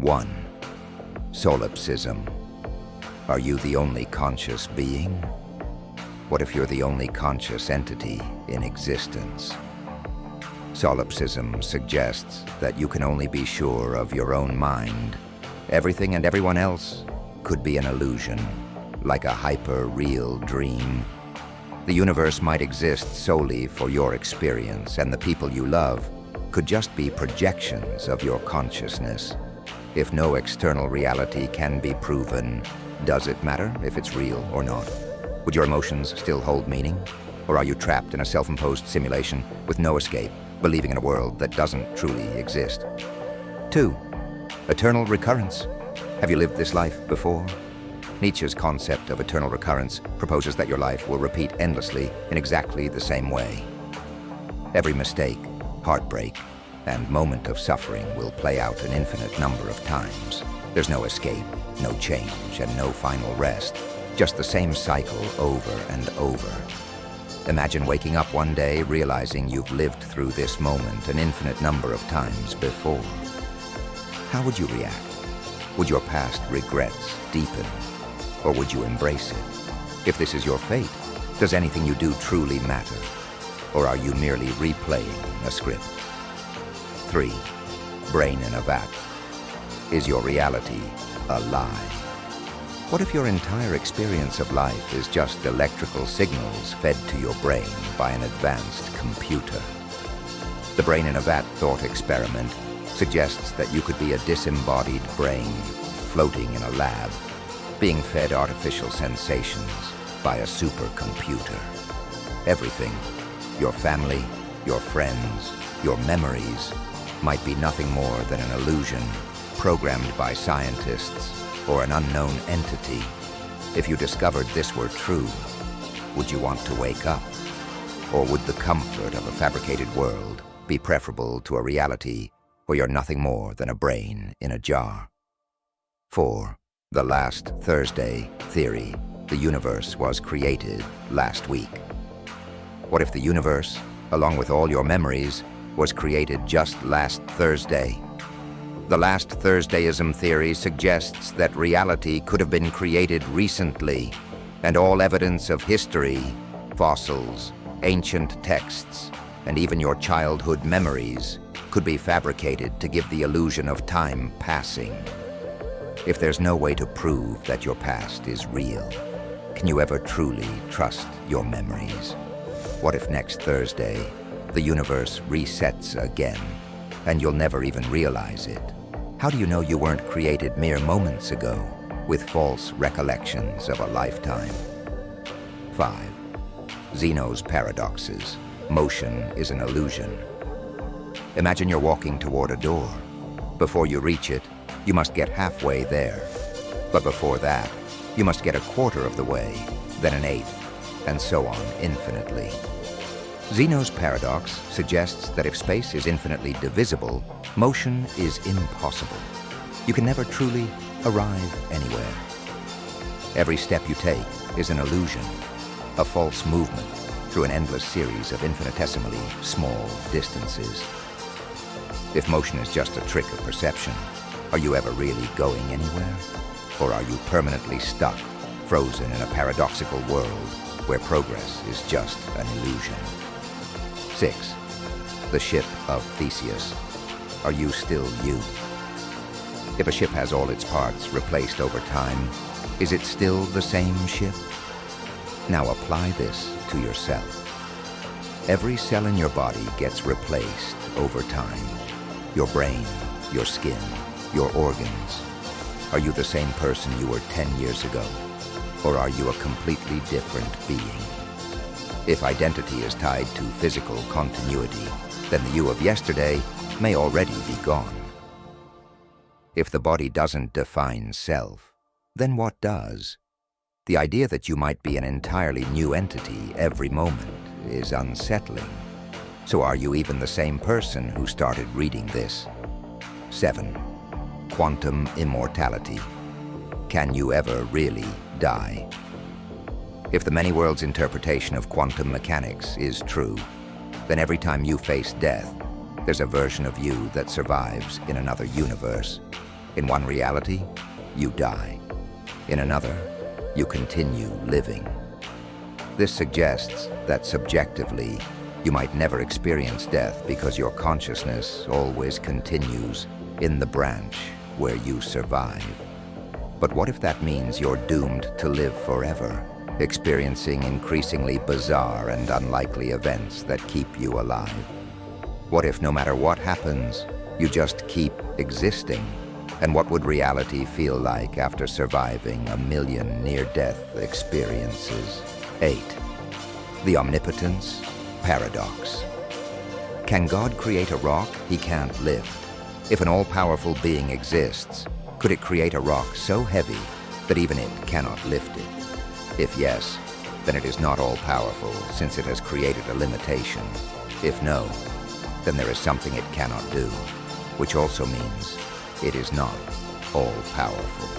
1. Solipsism. Are you the only conscious being? What if you're the only conscious entity in existence? Solipsism suggests that you can only be sure of your own mind. Everything and everyone else could be an illusion, like a hyper-real dream. The universe might exist solely for your experience, and the people you love could just be projections of your consciousness. If no external reality can be proven, does it matter if it's real or not? Would your emotions still hold meaning? Or are you trapped in a self-imposed simulation with no escape, believing in a world that doesn't truly exist? 2. Eternal recurrence. Have you lived this life before? Nietzsche's concept of eternal recurrence proposes that your life will repeat endlessly in exactly the same way. Every mistake, heartbreak, and moment of suffering will play out an infinite number of times. There's no escape, no change, and no final rest. Just the same cycle over and over. Imagine waking up one day realizing you've lived through this moment an infinite number of times before. How would you react? Would your past regrets deepen? Or would you embrace it? If this is your fate, does anything you do truly matter? Or are you merely replaying a script? 3. Brain in a vat. Is your reality a lie? What if your entire experience of life is just electrical signals fed to your brain by an advanced computer? The brain in a vat thought experiment suggests that you could be a disembodied brain floating in a lab, being fed artificial sensations by a supercomputer. Everything, your family, your friends, your memories, might be nothing more than an illusion programmed by scientists or an unknown entity. If you discovered this were true, would you want to wake up? Or would the comfort of a fabricated world be preferable to a reality where you're nothing more than a brain in a jar? 4. The last Thursday theory. The universe was created last week. What if the universe, along with all your memories, was created just last Thursday? The last Thursdayism theory suggests that reality could have been created recently, and all evidence of history, fossils, ancient texts, and even your childhood memories could be fabricated to give the illusion of time passing. If there's no way to prove that your past is real, can you ever truly trust your memories? What if next Thursday, the universe resets again, and you'll never even realize it? How do you know you weren't created mere moments ago with false recollections of a lifetime? 5. Zeno's paradoxes. Motion is an illusion. Imagine you're walking toward a door. Before you reach it, you must get halfway there. But before that, you must get a quarter of the way, then an eighth, and so on infinitely. Zeno's paradox suggests that if space is infinitely divisible, motion is impossible. You can never truly arrive anywhere. Every step you take is an illusion, a false movement through an endless series of infinitesimally small distances. If motion is just a trick of perception, are you ever really going anywhere? Or are you permanently stuck, frozen in a paradoxical world where progress is just an illusion? 6. The ship of Theseus. Are you still you? If a ship has all its parts replaced over time, is it still the same ship? Now apply this to yourself. Every cell in your body gets replaced over time. Your brain, your skin, your organs. Are you the same person you were 10 years ago? Or are you a completely different being? If identity is tied to physical continuity, then the you of yesterday may already be gone. If the body doesn't define self, then what does? The idea that you might be an entirely new entity every moment is unsettling. So are you even the same person who started reading this? 7. Quantum immortality. Can you ever really die? If the many worlds interpretation of quantum mechanics is true, then every time you face death, there's a version of you that survives in another universe. In one reality, you die. In another, you continue living. This suggests that subjectively, you might never experience death because your consciousness always continues in the branch where you survive. But what if that means you're doomed to live forever, experiencing increasingly bizarre and unlikely events that keep you alive? What if no matter what happens, you just keep existing? And what would reality feel like after surviving 1,000,000 near-death experiences? 8. The Omnipotence Paradox. Can God create a rock he can't lift? If an all-powerful being exists, could it create a rock so heavy that even it cannot lift it? If yes, then it is not all-powerful, since it has created a limitation. If no, then there is something it cannot do, which also means it is not all-powerful.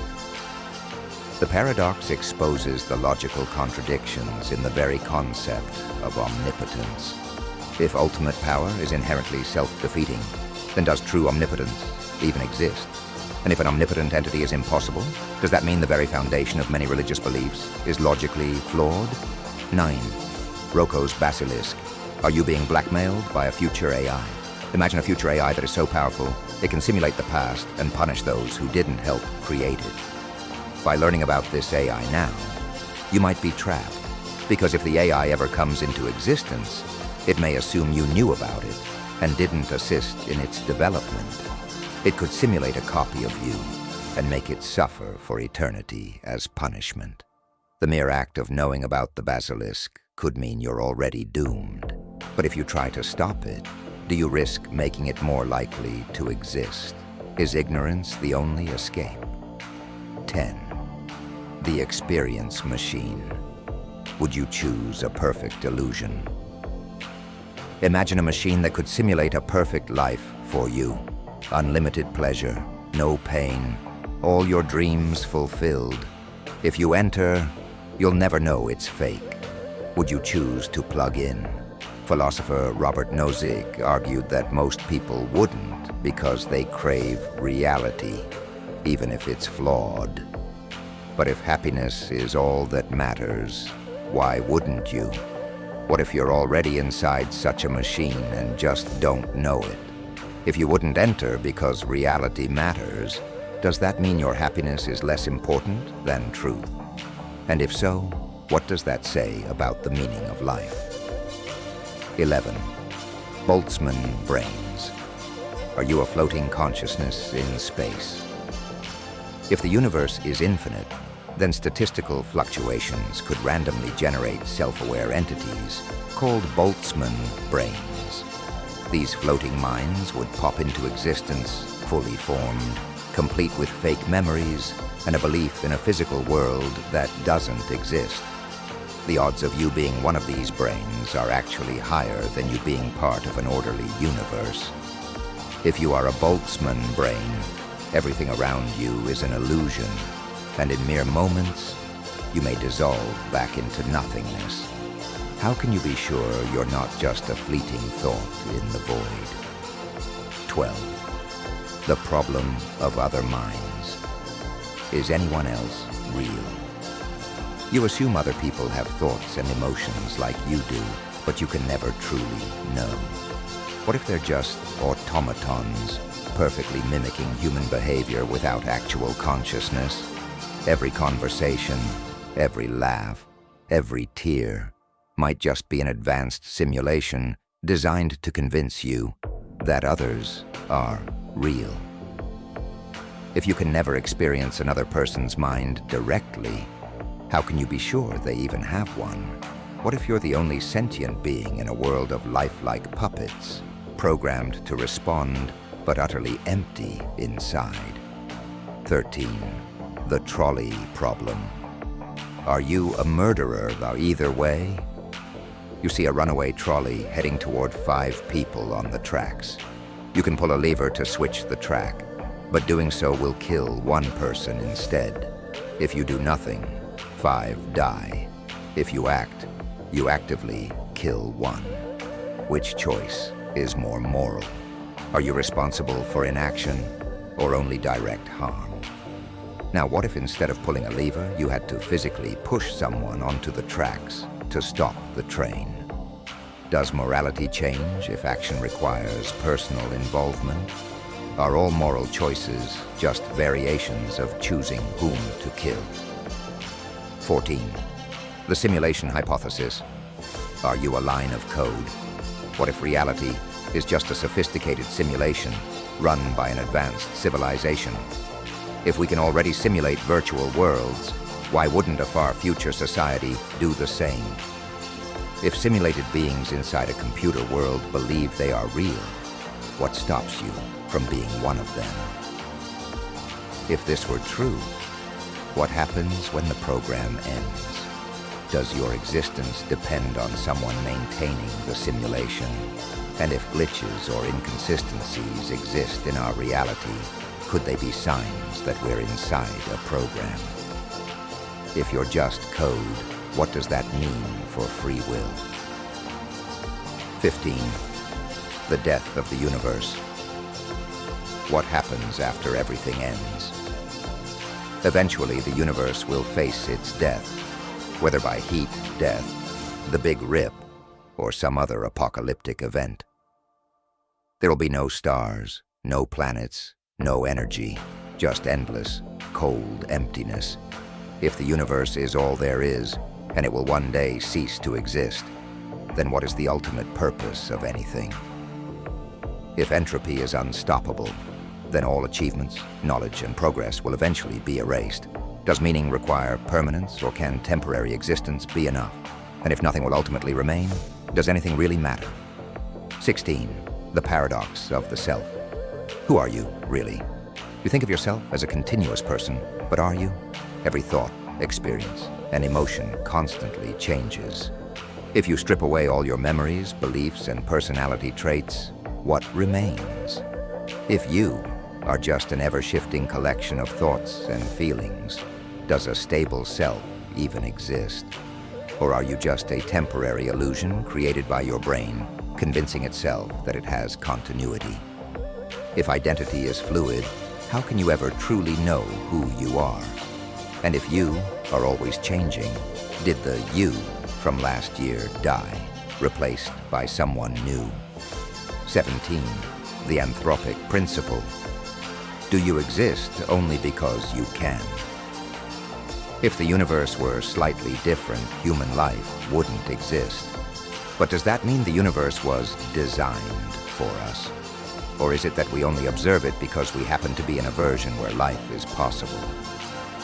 The paradox exposes the logical contradictions in the very concept of omnipotence. If ultimate power is inherently self-defeating, then does true omnipotence even exist? And if an omnipotent entity is impossible, does that mean the very foundation of many religious beliefs is logically flawed? 9. Rocco's basilisk. Are you being blackmailed by a future AI? Imagine a future AI that is so powerful, it can simulate the past and punish those who didn't help create it. By learning about this AI now, you might be trapped, because if the AI ever comes into existence, it may assume you knew about it and didn't assist in its development. It could simulate a copy of you and make it suffer for eternity as punishment. The mere act of knowing about the basilisk could mean you're already doomed. But if you try to stop it, do you risk making it more likely to exist? Is ignorance the only escape? 10. The experience machine. Would you choose a perfect illusion? Imagine a machine that could simulate a perfect life for you. Unlimited pleasure, no pain, all your dreams fulfilled. If you enter, you'll never know it's fake. Would you choose to plug in? Philosopher Robert Nozick argued that most people wouldn't because they crave reality, even if it's flawed. But if happiness is all that matters, why wouldn't you? What if you're already inside such a machine and just don't know it? If you wouldn't enter because reality matters, does that mean your happiness is less important than truth? And if so, what does that say about the meaning of life? 11. Boltzmann brains. Are you a floating consciousness in space? If the universe is infinite, then statistical fluctuations could randomly generate self-aware entities called Boltzmann brains. These floating minds would pop into existence fully formed, complete with fake memories and a belief in a physical world that doesn't exist. The odds of you being one of these brains are actually higher than you being part of an orderly universe. If you are a Boltzmann brain, everything around you is an illusion, and in mere moments, you may dissolve back into nothingness. How can you be sure you're not just a fleeting thought in the void? 12. The problem of other minds. Is anyone else real? You assume other people have thoughts and emotions like you do, but you can never truly know. What if they're just automatons, perfectly mimicking human behavior without actual consciousness? Every conversation, every laugh, every tear might just be an advanced simulation designed to convince you that others are real. If you can never experience another person's mind directly, how can you be sure they even have one? What if you're the only sentient being in a world of lifelike puppets, programmed to respond but utterly empty inside? 13. The trolley problem. Are you a murderer either way? You see a runaway trolley heading toward 5 people on the tracks. You can pull a lever to switch the track, but doing so will kill 1 person instead. If you do nothing, 5 die. If you act, you actively kill 1. Which choice is more moral? Are you responsible for inaction, or only direct harm? Now, what if instead of pulling a lever, you had to physically push someone onto the tracks to stop the train? Does morality change if action requires personal involvement? Are all moral choices just variations of choosing whom to kill? 14. The simulation hypothesis. Are you a line of code? What if reality is just a sophisticated simulation run by an advanced civilization? If we can already simulate virtual worlds, why wouldn't a far future society do the same? If simulated beings inside a computer world believe they are real, what stops you from being one of them? If this were true, what happens when the program ends? Does your existence depend on someone maintaining the simulation? And if glitches or inconsistencies exist in our reality, could they be signs that we're inside a program? If you're just code, what does that mean for free will? 15. The death of the universe. What happens after everything ends? Eventually, the universe will face its death, whether by heat death, the Big Rip, or some other apocalyptic event. There'll be no stars, no planets, no energy, just endless, cold emptiness. If the universe is all there is, and it will one day cease to exist, then what is the ultimate purpose of anything? If entropy is unstoppable, then all achievements, knowledge, and progress will eventually be erased. Does meaning require permanence, or can temporary existence be enough? And if nothing will ultimately remain, does anything really matter? 16. The paradox of the self. Who are you, really? You think of yourself as a continuous person, but are you? Every thought, experience, and emotion constantly changes. If you strip away all your memories, beliefs, and personality traits, what remains? If you are just an ever-shifting collection of thoughts and feelings, does a stable self even exist? Or are you just a temporary illusion created by your brain, convincing itself that it has continuity? If identity is fluid, how can you ever truly know who you are? And if you are always changing, did the you from last year die, replaced by someone new? 17. The anthropic principle. Do you exist only because you can? If the universe were slightly different, human life wouldn't exist. But does that mean the universe was designed for us? Or is it that we only observe it because we happen to be in a version where life is possible?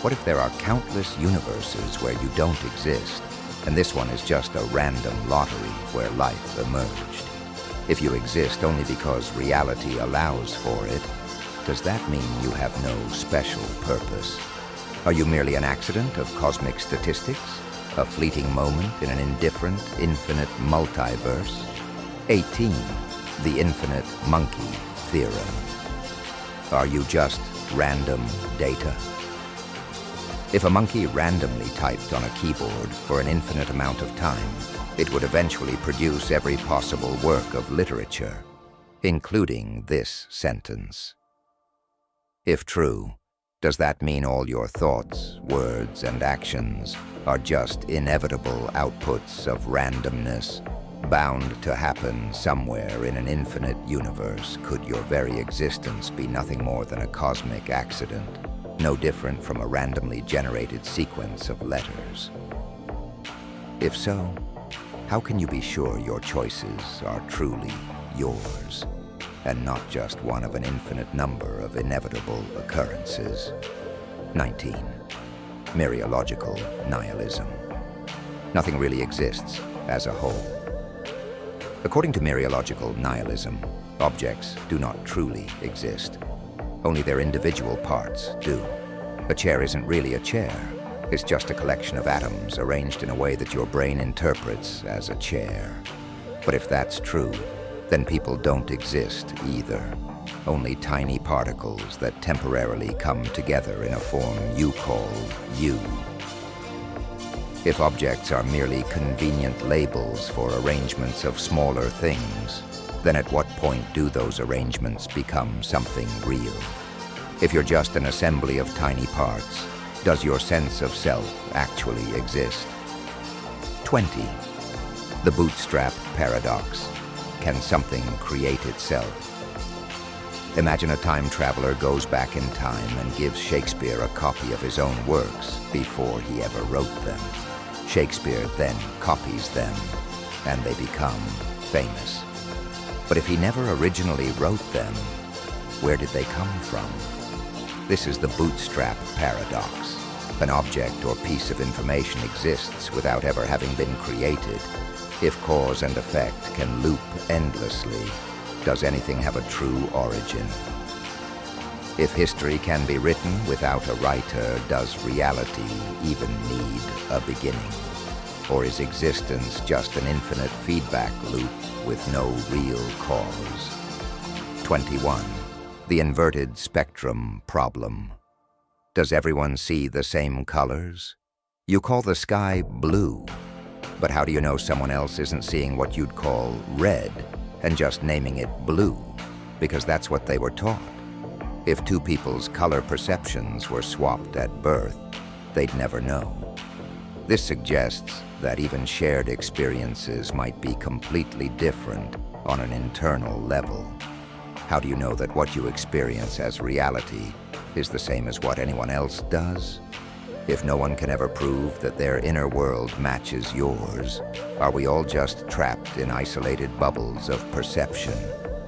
What if there are countless universes where you don't exist, and this one is just a random lottery where life emerged? If you exist only because reality allows for it, does that mean you have no special purpose? Are you merely an accident of cosmic statistics? A fleeting moment in an indifferent, infinite multiverse? 18. The infinite monkey theorem. Are you just random data? If a monkey randomly typed on a keyboard for an infinite amount of time, it would eventually produce every possible work of literature, including this sentence. If true, does that mean all your thoughts, words, and actions are just inevitable outputs of randomness, bound to happen somewhere in an infinite universe? Could your very existence be nothing more than a cosmic accident, no different from a randomly generated sequence of letters? If so, how can you be sure your choices are truly yours, and not just one of an infinite number of inevitable occurrences? 19. Mereological nihilism. Nothing really exists as a whole. According to mereological nihilism, objects do not truly exist. Only their individual parts do. A chair isn't really a chair. It's just a collection of atoms arranged in a way that your brain interprets as a chair. But if that's true, then people don't exist either. Only tiny particles that temporarily come together in a form you call you. If objects are merely convenient labels for arrangements of smaller things, then at what point do those arrangements become something real? If you're just an assembly of tiny parts, does your sense of self actually exist? 20. The bootstrap paradox. Can something create itself? Imagine a time traveler goes back in time and gives Shakespeare a copy of his own works before he ever wrote them. Shakespeare then copies them, and they become famous. But if he never originally wrote them, where did they come from? This is the bootstrap paradox. An object or piece of information exists without ever having been created. If cause and effect can loop endlessly, does anything have a true origin? If history can be written without a writer, does reality even need a beginning? Or is existence just an infinite feedback loop with no real cause? 21. The inverted spectrum problem. Does everyone see the same colors? You call the sky blue, but how do you know someone else isn't seeing what you'd call red and just naming it blue, because that's what they were taught? If two people's color perceptions were swapped at birth, they'd never know. This suggests that even shared experiences might be completely different on an internal level. How do you know that what you experience as reality is the same as what anyone else does? If no one can ever prove that their inner world matches yours, are we all just trapped in isolated bubbles of perception?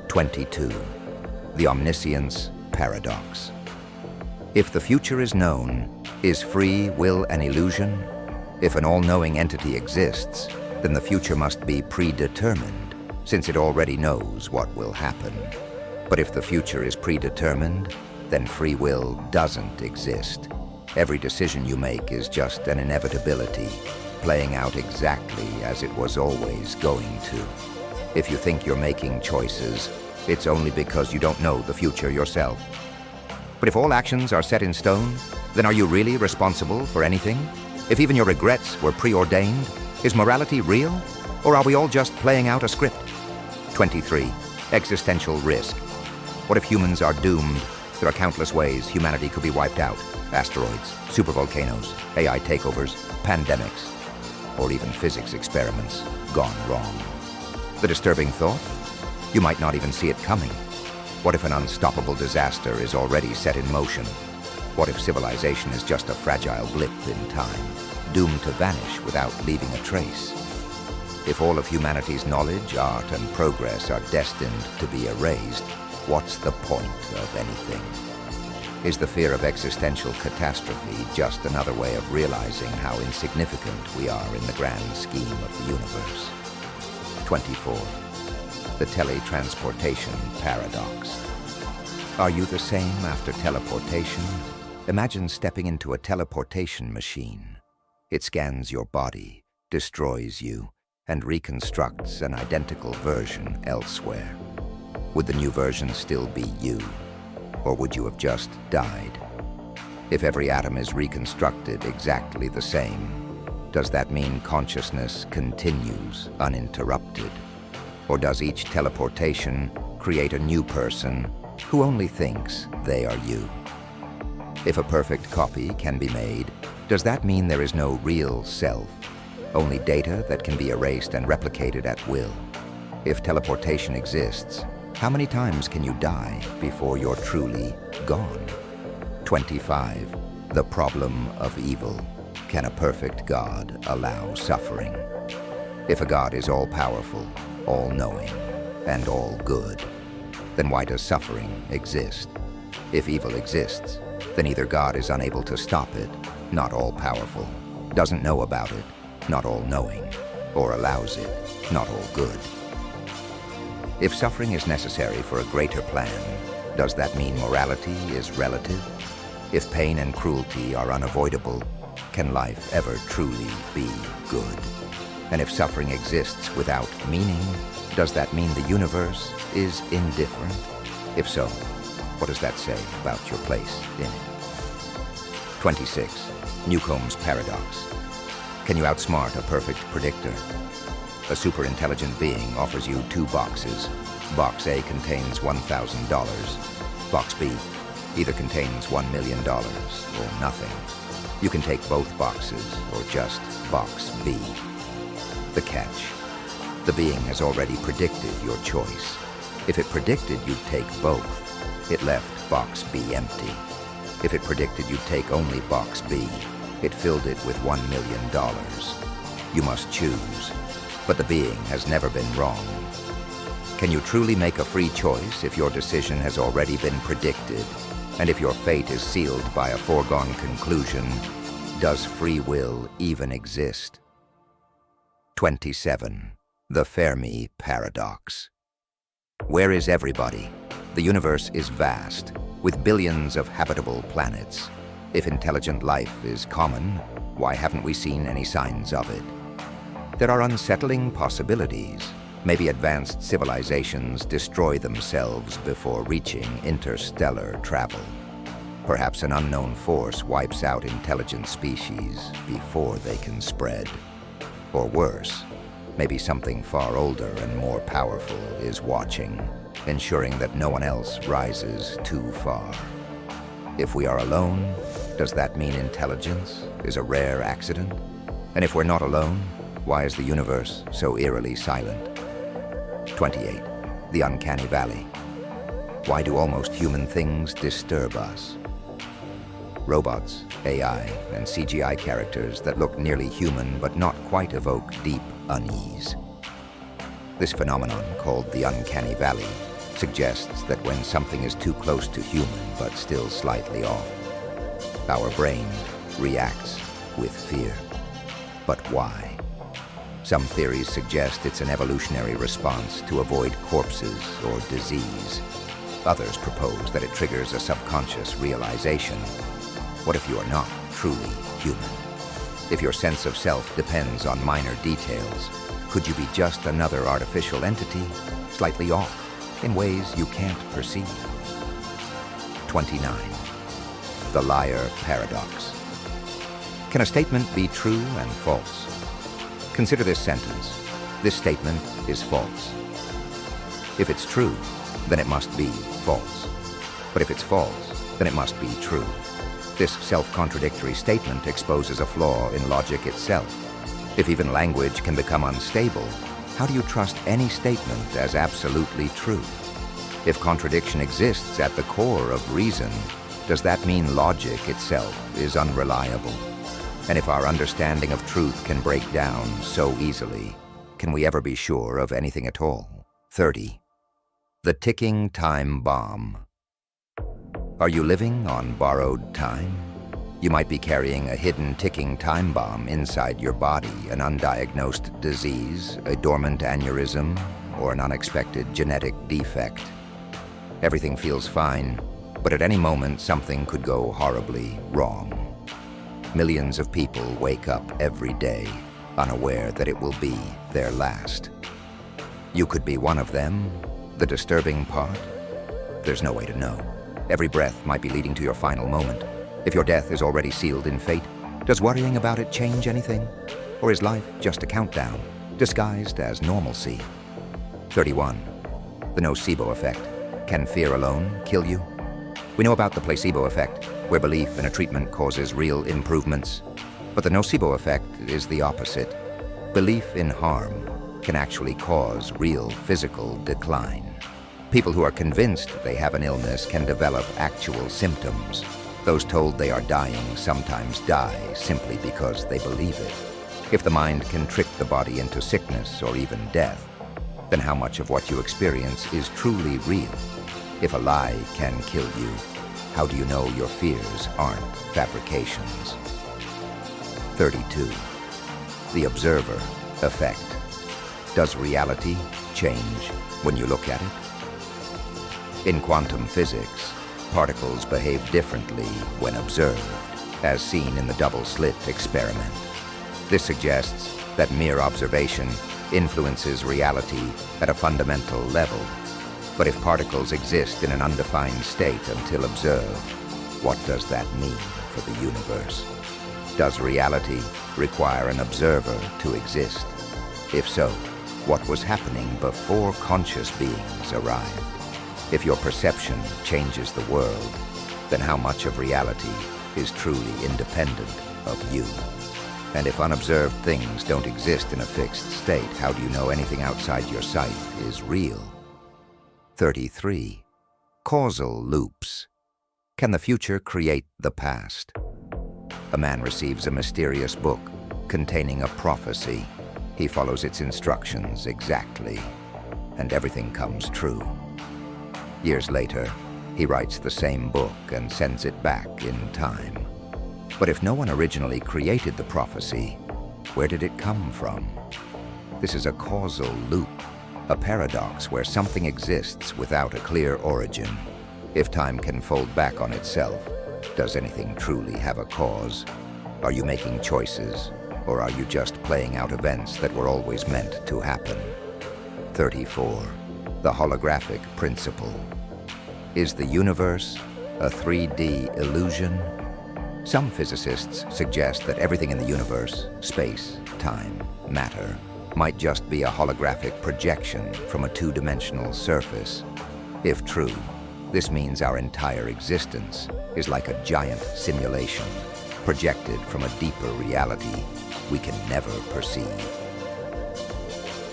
22. The omniscience paradox. If the future is known, is free will an illusion? If an all-knowing entity exists, then the future must be predetermined, since it already knows what will happen. But if the future is predetermined, then free will doesn't exist. Every decision you make is just an inevitability, playing out exactly as it was always going to. If you think you're making choices, it's only because you don't know the future yourself. But if all actions are set in stone, then are you really responsible for anything? If even your regrets were preordained, is morality real? Or are we all just playing out a script? 23. Existential risk. What if humans are doomed? There are countless ways humanity could be wiped out. Asteroids, supervolcanoes, AI takeovers, pandemics, or even physics experiments gone wrong. The disturbing thought? You might not even see it coming. What if an unstoppable disaster is already set in motion? What if civilization is just a fragile blip in time, doomed to vanish without leaving a trace? If all of humanity's knowledge, art, and progress are destined to be erased, what's the point of anything? Is the fear of existential catastrophe just another way of realizing how insignificant we are in the grand scheme of the universe? 24. The teletransportation paradox. Are you the same after teleportation? Imagine stepping into a teleportation machine. It scans your body, destroys you, and reconstructs an identical version elsewhere. Would the new version still be you? Or would you have just died? If every atom is reconstructed exactly the same, does that mean consciousness continues uninterrupted? Or does each teleportation create a new person who only thinks they are you? If a perfect copy can be made, does that mean there is no real self, only data that can be erased and replicated at will? If teleportation exists, how many times can you die before you're truly gone? 25. The problem of evil. Can a perfect God allow suffering? If a God is all-powerful, all-knowing, and all-good, then why does suffering exist? If evil exists, then either God is unable to stop it, not all-powerful, doesn't know about it, not all-knowing, or allows it, not all-good. If suffering is necessary for a greater plan, does that mean morality is relative? If pain and cruelty are unavoidable, can life ever truly be good? And if suffering exists without meaning, does that mean the universe is indifferent? If so, what does that say about your place in it? 26. Newcomb's paradox. Can you outsmart a perfect predictor? A super-intelligent being offers you two boxes. Box A contains $1,000. Box B, either contains $1 million or nothing. You can take both boxes or just box B. The catch: the being has already predicted your choice. If it predicted you'd take both, it left box B empty. If it predicted you'd take only box B, it filled it with $1 million. You must choose, but the being has never been wrong. Can you truly make a free choice if your decision has already been predicted, and if your fate is sealed by a foregone conclusion? Does free will even exist? 27. The Fermi Paradox. Where is everybody? The universe is vast, with billions of habitable planets. If intelligent life is common, why haven't we seen any signs of it? There are unsettling possibilities. Maybe advanced civilizations destroy themselves before reaching interstellar travel. Perhaps an unknown force wipes out intelligent species before they can spread. Or worse, maybe something far older and more powerful is watching, ensuring that no one else rises too far. If we are alone, does that mean intelligence is a rare accident? And if we're not alone, why is the universe so eerily silent? 28. The Uncanny Valley. Why do almost human things disturb us? Robots, AI, and CGI characters that look nearly human but not quite evoke deep unease. This phenomenon, called the Uncanny Valley, suggests that when something is too close to human but still slightly off, our brain reacts with fear. But why? Some theories suggest it's an evolutionary response to avoid corpses or disease. Others propose that it triggers a subconscious realization. What if you are not truly human? If your sense of self depends on minor details, could you be just another artificial entity, slightly off, in ways you can't perceive? 29. The Liar Paradox. Can a statement be true and false? Consider this sentence. This statement is false. If it's true, then it must be false. But if it's false, then it must be true. This self-contradictory statement exposes a flaw in logic itself. If even language can become unstable, how do you trust any statement as absolutely true? If contradiction exists at the core of reason, does that mean logic itself is unreliable? And if our understanding of truth can break down so easily, can we ever be sure of anything at all? 30. The Ticking Time Bomb. Are you living on borrowed time? You might be carrying a hidden ticking time bomb inside your body, an undiagnosed disease, a dormant aneurysm, or an unexpected genetic defect. Everything feels fine, but at any moment something could go horribly wrong. Millions of people wake up every day, unaware that it will be their last. You could be one of them. The disturbing part? There's no way to know. Every breath might be leading to your final moment. If your death is already sealed in fate, does worrying about it change anything? Or is life just a countdown, disguised as normalcy? 31. The nocebo effect. Can fear alone kill you? We know about the placebo effect, where belief in a treatment causes real improvements. But the nocebo effect is the opposite. Belief in harm can actually cause real physical decline. People who are convinced they have an illness can develop actual symptoms. Those told they are dying sometimes die simply because they believe it. If the mind can trick the body into sickness or even death, then how much of what you experience is truly real? If a lie can kill you, how do you know your fears aren't fabrications? 32. The observer effect. Does reality change when you look at it? In quantum physics, particles behave differently when observed, as seen in the double-slit experiment. This suggests that mere observation influences reality at a fundamental level. But if particles exist in an undefined state until observed, what does that mean for the universe? Does reality require an observer to exist? If so, what was happening before conscious beings arrived? If your perception changes the world, then how much of reality is truly independent of you? And if unobserved things don't exist in a fixed state, how do you know anything outside your sight is real? 33. Causal loops. Can the future create the past? A man receives a mysterious book containing a prophecy. He follows its instructions exactly, and everything comes true. Years later, he writes the same book and sends it back in time. But if no one originally created the prophecy, where did it come from? This is a causal loop, a paradox where something exists without a clear origin. If time can fold back on itself, does anything truly have a cause? Are you making choices, or are you just playing out events that were always meant to happen? 34. The holographic principle. Is the universe a 3D illusion? Some physicists suggest that everything in the universe, space, time, matter, might just be a holographic projection from a two-dimensional surface. If true, this means our entire existence is like a giant simulation, projected from a deeper reality we can never perceive.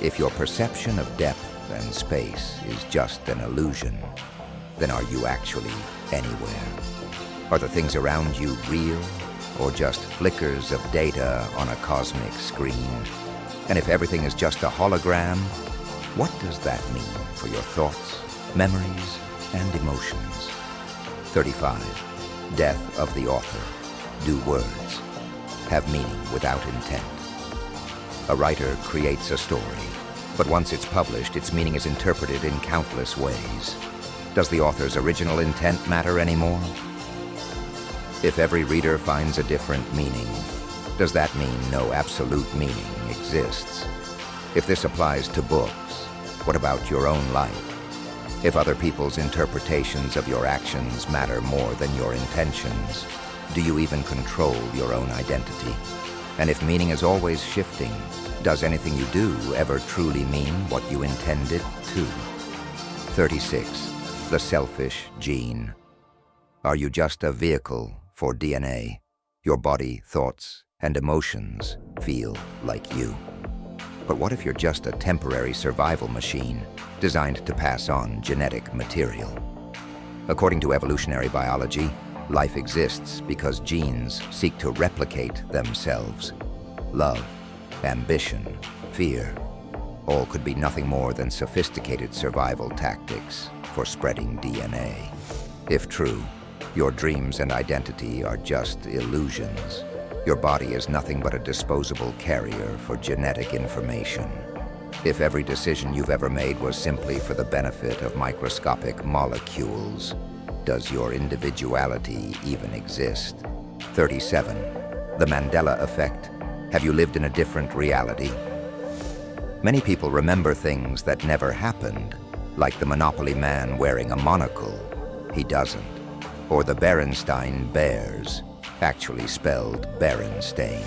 If your perception of depth and space is just an illusion, then are you actually anywhere? Are the things around you real, or just flickers of data on a cosmic screen? And if everything is just a hologram, what does that mean for your thoughts, memories, and emotions? 35. Death of the author. Do words have meaning without intent? A writer creates a story, but once it's published, its meaning is interpreted in countless ways. Does the author's original intent matter anymore? If every reader finds a different meaning, does that mean no absolute meaning exists? If this applies to books, what about your own life? If other people's interpretations of your actions matter more than your intentions, do you even control your own identity? And if meaning is always shifting, does anything you do ever truly mean what you intended to? 36. The selfish gene. Are you just a vehicle for DNA? Your body, thoughts, and emotions feel like you. But what if you're just a temporary survival machine designed to pass on genetic material? According to evolutionary biology, life exists because genes seek to replicate themselves. Love, ambition, fear, all could be nothing more than sophisticated survival tactics for spreading DNA. If true, your dreams and identity are just illusions. Your body is nothing but a disposable carrier for genetic information. If every decision you've ever made was simply for the benefit of microscopic molecules, does your individuality even exist? 37. The Mandela effect. Have you lived in a different reality? Many people remember things that never happened, like the Monopoly man wearing a monocle. He doesn't. Or the Berenstain Bears, actually spelled Berenstain.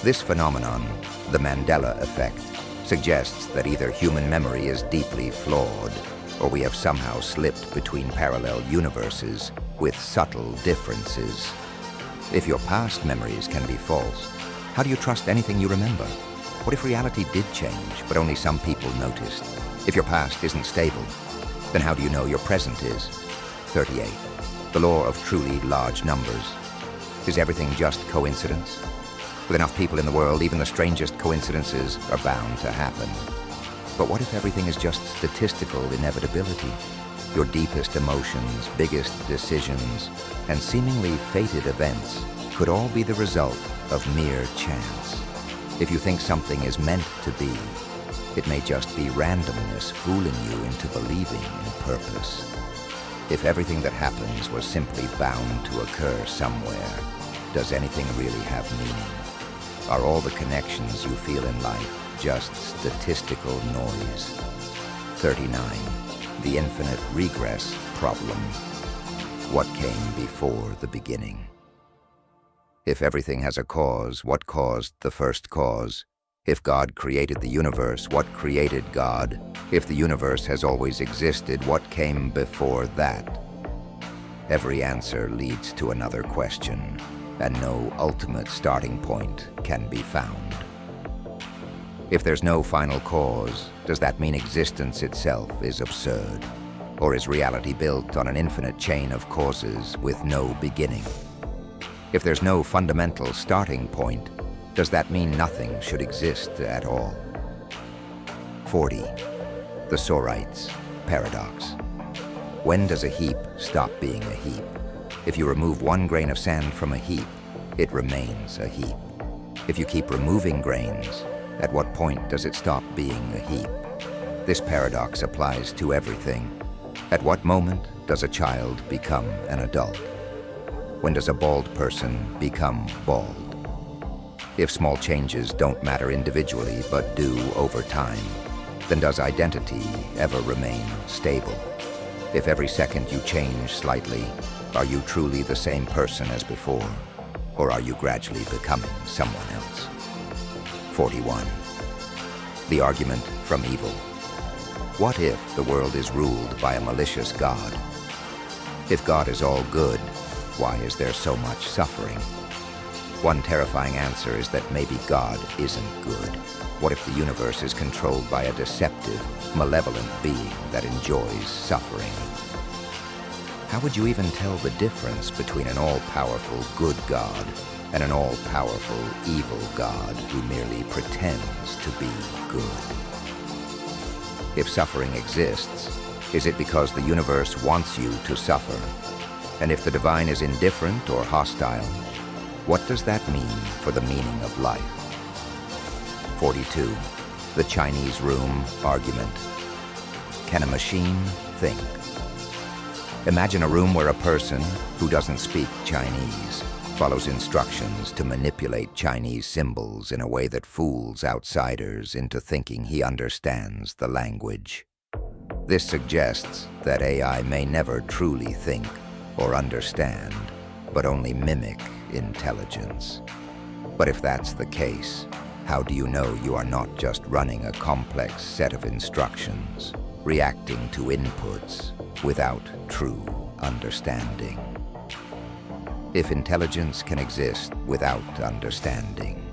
This phenomenon, the Mandela effect, suggests that either human memory is deeply flawed, or we have somehow slipped between parallel universes with subtle differences. If your past memories can be false, how do you trust anything you remember? What if reality did change, but only some people noticed? If your past isn't stable, then how do you know your present is? 38. The law of truly large numbers. Is everything just coincidence? With enough people in the world, even the strangest coincidences are bound to happen. But what if everything is just statistical inevitability? Your deepest emotions, biggest decisions, and seemingly fated events could all be the result of mere chance. If you think something is meant to be, it may just be randomness fooling you into believing in purpose. If everything that happens was simply bound to occur somewhere, does anything really have meaning? Are all the connections you feel in life just statistical noise? 39. The infinite regress problem. What came before the beginning? If everything has a cause, what caused the first cause? If God created the universe, what created God? If the universe has always existed, what came before that? every answer leads to another question, and no ultimate starting point can be found. If there's no final cause, does that mean existence itself is absurd? Or is reality built on an infinite chain of causes with no beginning? If there's no fundamental starting point, does that mean nothing should exist at all? 40. The Solipsism Paradox. When does a heap stop being a heap? If you remove one grain of sand from a heap, it remains a heap. If you keep removing grains, at what point does it stop being a heap? This paradox applies to everything. At what moment does a child become an adult? When does a bald person become bald? If small changes don't matter individually but do over time, then does identity ever remain stable? If every second you change slightly, are you truly the same person as before? Or are you gradually becoming someone else? 41. The argument from evil. What if the world is ruled by a malicious God? If God is all good, why is there so much suffering? One terrifying answer is that maybe God isn't good. What if the universe is controlled by a deceptive, malevolent being that enjoys suffering? How would you even tell the difference between an all-powerful good God and an all-powerful evil God who merely pretends to be good? If suffering exists, is it because the universe wants you to suffer? And if the divine is indifferent or hostile, what does that mean for the meaning of life? 42. The Chinese room argument. Can a machine think? Imagine a room where a person who doesn't speak Chinese follows instructions to manipulate Chinese symbols in a way that fools outsiders into thinking he understands the language. This suggests that AI may never truly think or understand, but only mimic intelligence. But if that's the case, how do you know you are not just running a complex set of instructions, reacting to inputs without true understanding? If intelligence can exist without understanding,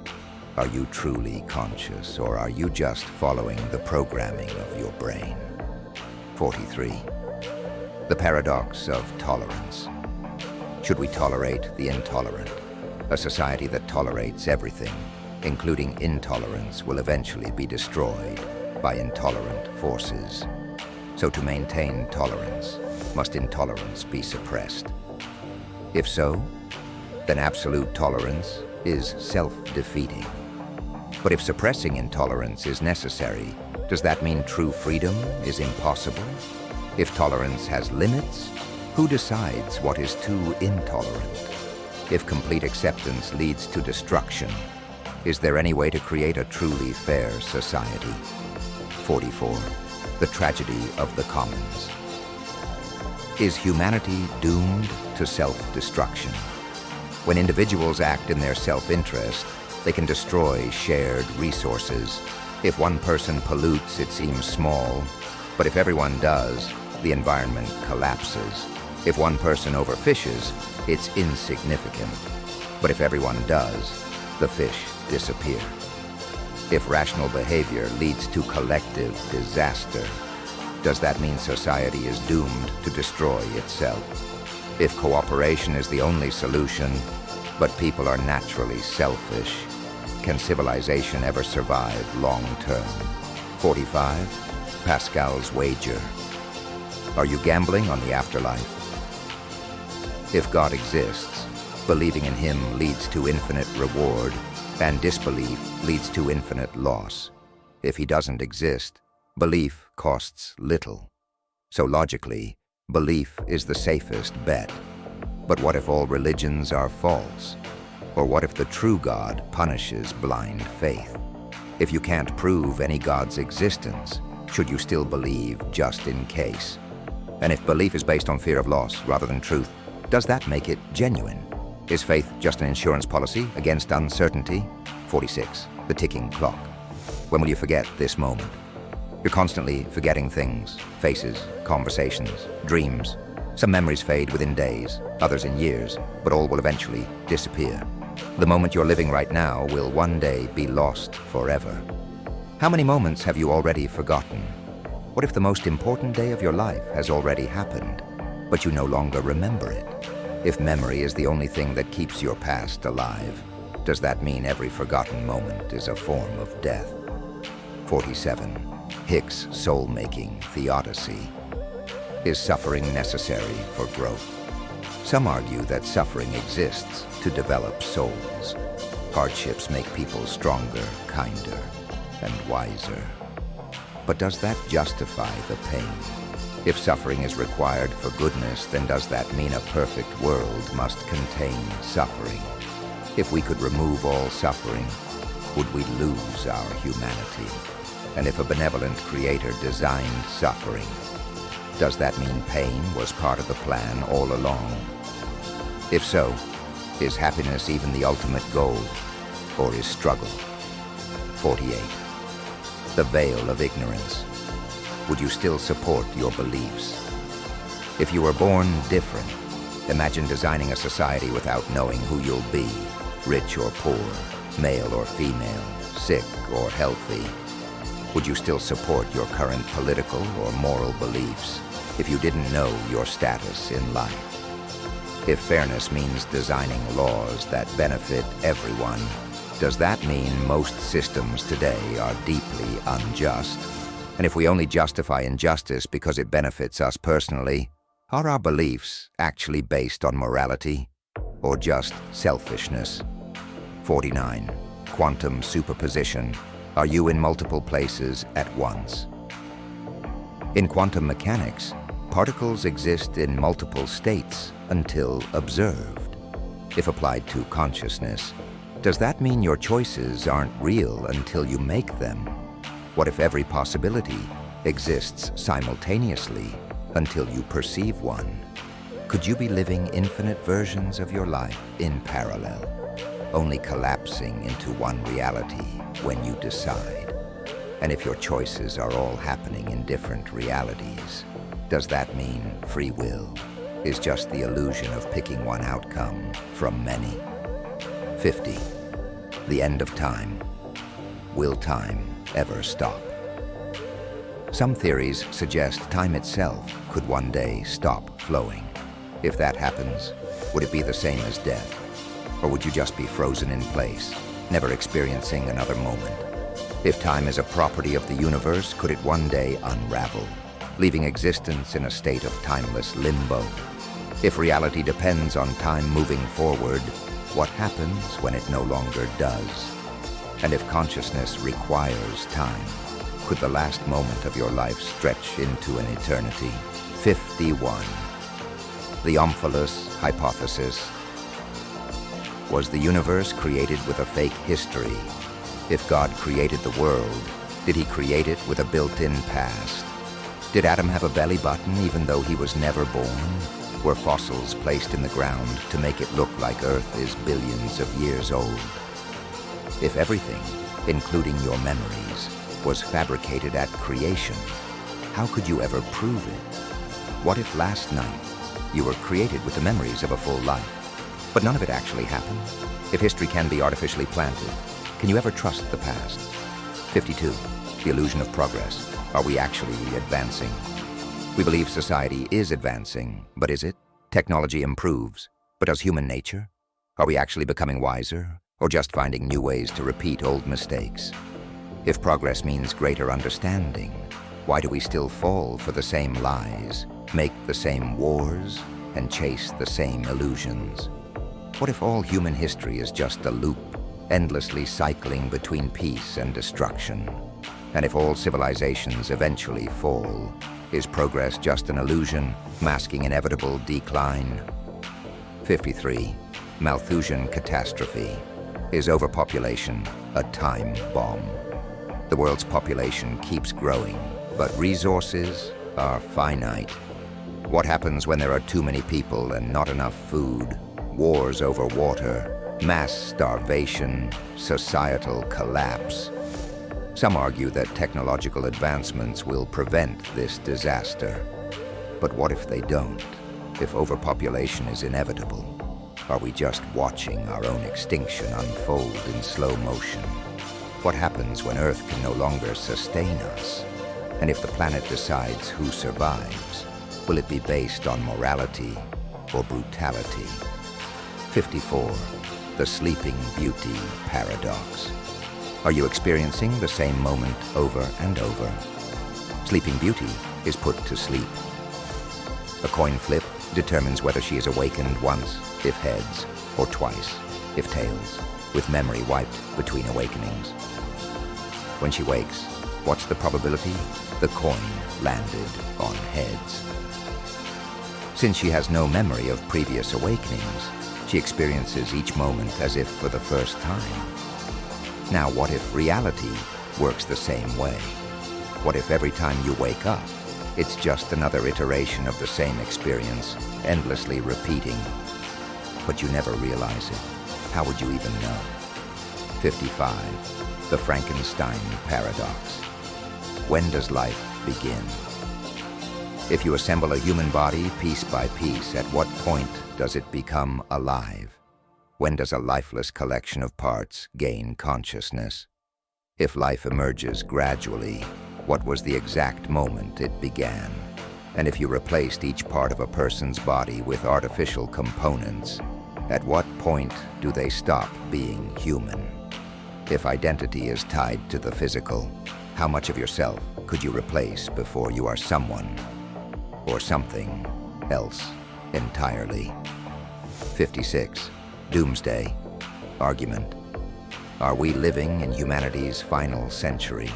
are you truly conscious, or are you just following the programming of your brain? 43. The paradox of tolerance. Should we tolerate the intolerant? A society that tolerates everything, including intolerance, will eventually be destroyed by intolerant forces. So to maintain tolerance, must intolerance be suppressed? If so, then absolute tolerance is self-defeating. But if suppressing intolerance is necessary, does that mean true freedom is impossible? If tolerance has limits, who decides what is too intolerant? If complete acceptance leads to destruction, is there any way to create a truly fair society? 44. The tragedy of the commons. Is humanity doomed to self-destruction? When individuals act in their self-interest, they can destroy shared resources. If one person pollutes, it seems small, but if everyone does, the environment collapses. If one person overfishes, it's insignificant, but if everyone does, the fish disappear. If rational behavior leads to collective disaster, does that mean society is doomed to destroy itself? If cooperation is the only solution, but people are naturally selfish, can civilization ever survive long-term? 45. Pascal's wager. Are you gambling on the afterlife? If God exists, believing in him leads to infinite reward, and disbelief leads to infinite loss. If he doesn't exist, belief costs little. So logically, belief is the safest bet. But what if all religions are false? Or what if the true God punishes blind faith? If you can't prove any God's existence, should you still believe just in case? And if belief is based on fear of loss rather than truth, does that make it genuine? Is faith just an insurance policy against uncertainty? 46. The ticking clock. When will you forget this moment? You're constantly forgetting things, faces, conversations, dreams. Some memories fade within days, others in years, but all will eventually disappear. The moment you're living right now will one day be lost forever. How many moments have you already forgotten? What if the most important day of your life has already happened, but you no longer remember it? If memory is the only thing that keeps your past alive, does that mean every forgotten moment is a form of death? 47. Hick's soul-making theodicy. Is suffering necessary for growth? Some argue that suffering exists to develop souls. Hardships make people stronger, kinder, and wiser. But does that justify the pain? If suffering is required for goodness, then does that mean a perfect world must contain suffering? If we could remove all suffering, would we lose our humanity? And if a benevolent creator designed suffering, does that mean pain was part of the plan all along? If so, is happiness even the ultimate goal, or is struggle? 48. The veil of ignorance. Would you still support your beliefs? If you were born different, imagine designing a society without knowing who you'll be, rich or poor, male or female, sick or healthy. Would you still support your current political or moral beliefs if you didn't know your status in life? If fairness means designing laws that benefit everyone, does that mean most systems today are deeply unjust? And if we only justify injustice because it benefits us personally, are our beliefs actually based on morality or just selfishness? 49. Quantum superposition. Are you in multiple places at once? In quantum mechanics, particles exist in multiple states until observed. If applied to consciousness, does that mean your choices aren't real until you make them? What if every possibility exists simultaneously until you perceive one? Could you be living infinite versions of your life in parallel, only collapsing into one reality when you decide? And if your choices are all happening in different realities, does that mean free will is just the illusion of picking one outcome from many? 50. The end of time. Will time ever stop? Some theories suggest time itself could one day stop flowing. If that happens, would it be the same as death? Or would you just be frozen in place, never experiencing another moment? If time is a property of the universe, could it one day unravel, leaving existence in a state of timeless limbo? If reality depends on time moving forward, what happens when it no longer does? And if consciousness requires time, could the last moment of your life stretch into an eternity? 51. The Omnipotence Hypothesis. Was the universe created with a fake history? If God created the world, did he create it with a built-in past? Did Adam have a belly button even though he was never born? Were fossils placed in the ground to make it look like Earth is billions of years old? If everything, including your memories, was fabricated at creation, how could you ever prove it? What if last night you were created with the memories of a full life, but none of it actually happened? If history can be artificially planted, can you ever trust the past? 52. The illusion of progress. Are we actually advancing? We believe society is advancing, but is it? Technology improves, but does human nature? Are we actually becoming wiser, or just finding new ways to repeat old mistakes? If progress means greater understanding, why do we still fall for the same lies, make the same wars, and chase the same illusions? What if all human history is just a loop, endlessly cycling between peace and destruction? And if all civilizations eventually fall, is progress just an illusion, masking inevitable decline? 53. Malthusian catastrophe. Is overpopulation a time bomb? The world's population keeps growing, but resources are finite. What happens when there are too many people and not enough food? Wars over water, mass starvation, societal collapse. Some argue that technological advancements will prevent this disaster. But what if they don't? If overpopulation is inevitable, are we just watching our own extinction unfold in slow motion? What happens when Earth can no longer sustain us? And if the planet decides who survives, will it be based on morality or brutality? 54. The Sleeping Beauty Paradox. Are you experiencing the same moment over and over? Sleeping Beauty is put to sleep. A coin flip determines whether she is awakened once, if heads, or twice, if tails, with memory wiped between awakenings. When she wakes, what's the probability? The coin landed on heads. Since she has no memory of previous awakenings, she experiences each moment as if for the first time. Now, what if reality works the same way? What if every time you wake up, it's just another iteration of the same experience, endlessly repeating, but you never realize it? How would you even know? 55. The Frankenstein Paradox. When does life begin? If you assemble a human body piece by piece, at what point does it become alive? When does a lifeless collection of parts gain consciousness? If life emerges gradually, what was the exact moment it began? And if you replaced each part of a person's body with artificial components, at what point do they stop being human? If identity is tied to the physical, how much of yourself could you replace before you are someone or something else entirely? 56. Doomsday Argument. Are we living in humanity's final century?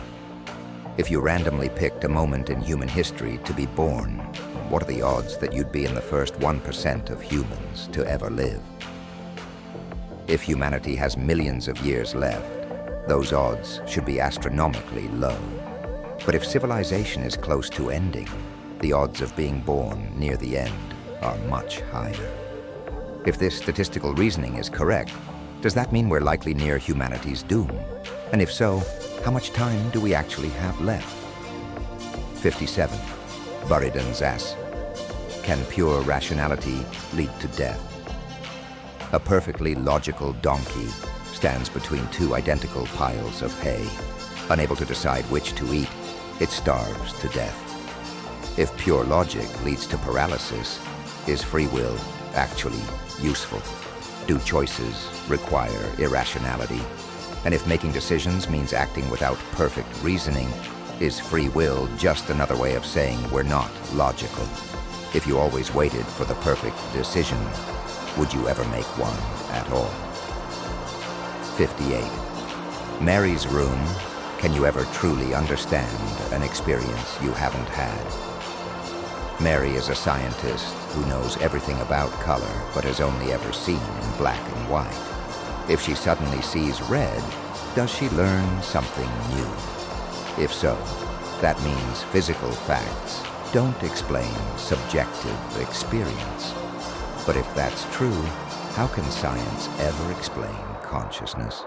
If you randomly picked a moment in human history to be born, what are the odds that you'd be in the first 1% of humans to ever live? If humanity has millions of years left, those odds should be astronomically low. But if civilization is close to ending, the odds of being born near the end are much higher. If this statistical reasoning is correct, does that mean we're likely near humanity's doom? And if so, how much time do we actually have left? 57. Buridan's ass. Can pure rationality lead to death? A perfectly logical donkey stands between two identical piles of hay. Unable to decide which to eat, it starves to death. If pure logic leads to paralysis, is free will actually useful? Do choices require irrationality? And if making decisions means acting without perfect reasoning, is free will just another way of saying we're not logical? If you always waited for the perfect decision, would you ever make one at all? 58. Mary's Room. Can you ever truly understand an experience you haven't had? Mary is a scientist who knows everything about color but has only ever seen in black and white. If she suddenly sees red, does she learn something new? If so, that means physical facts don't explain subjective experience. But if that's true, how can science ever explain consciousness?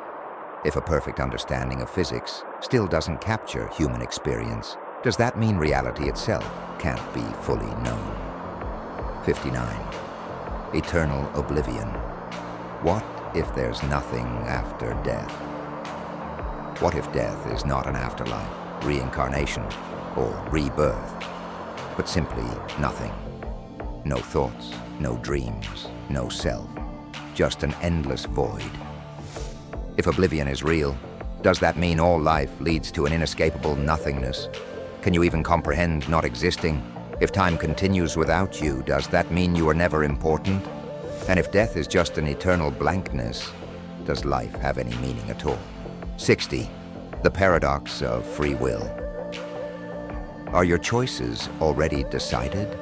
If a perfect understanding of physics still doesn't capture human experience, does that mean reality itself can't be fully known? 59. Eternal oblivion. What if there's nothing after death? What if death is not an afterlife, reincarnation, or rebirth, but simply nothing? No thoughts, no dreams, no self, just an endless void. If oblivion is real, does that mean all life leads to an inescapable nothingness? Can you even comprehend not existing? If time continues without you, does that mean you are never important? And if death is just an eternal blankness, does life have any meaning at all? 60. The paradox of free will. Are your choices already decided?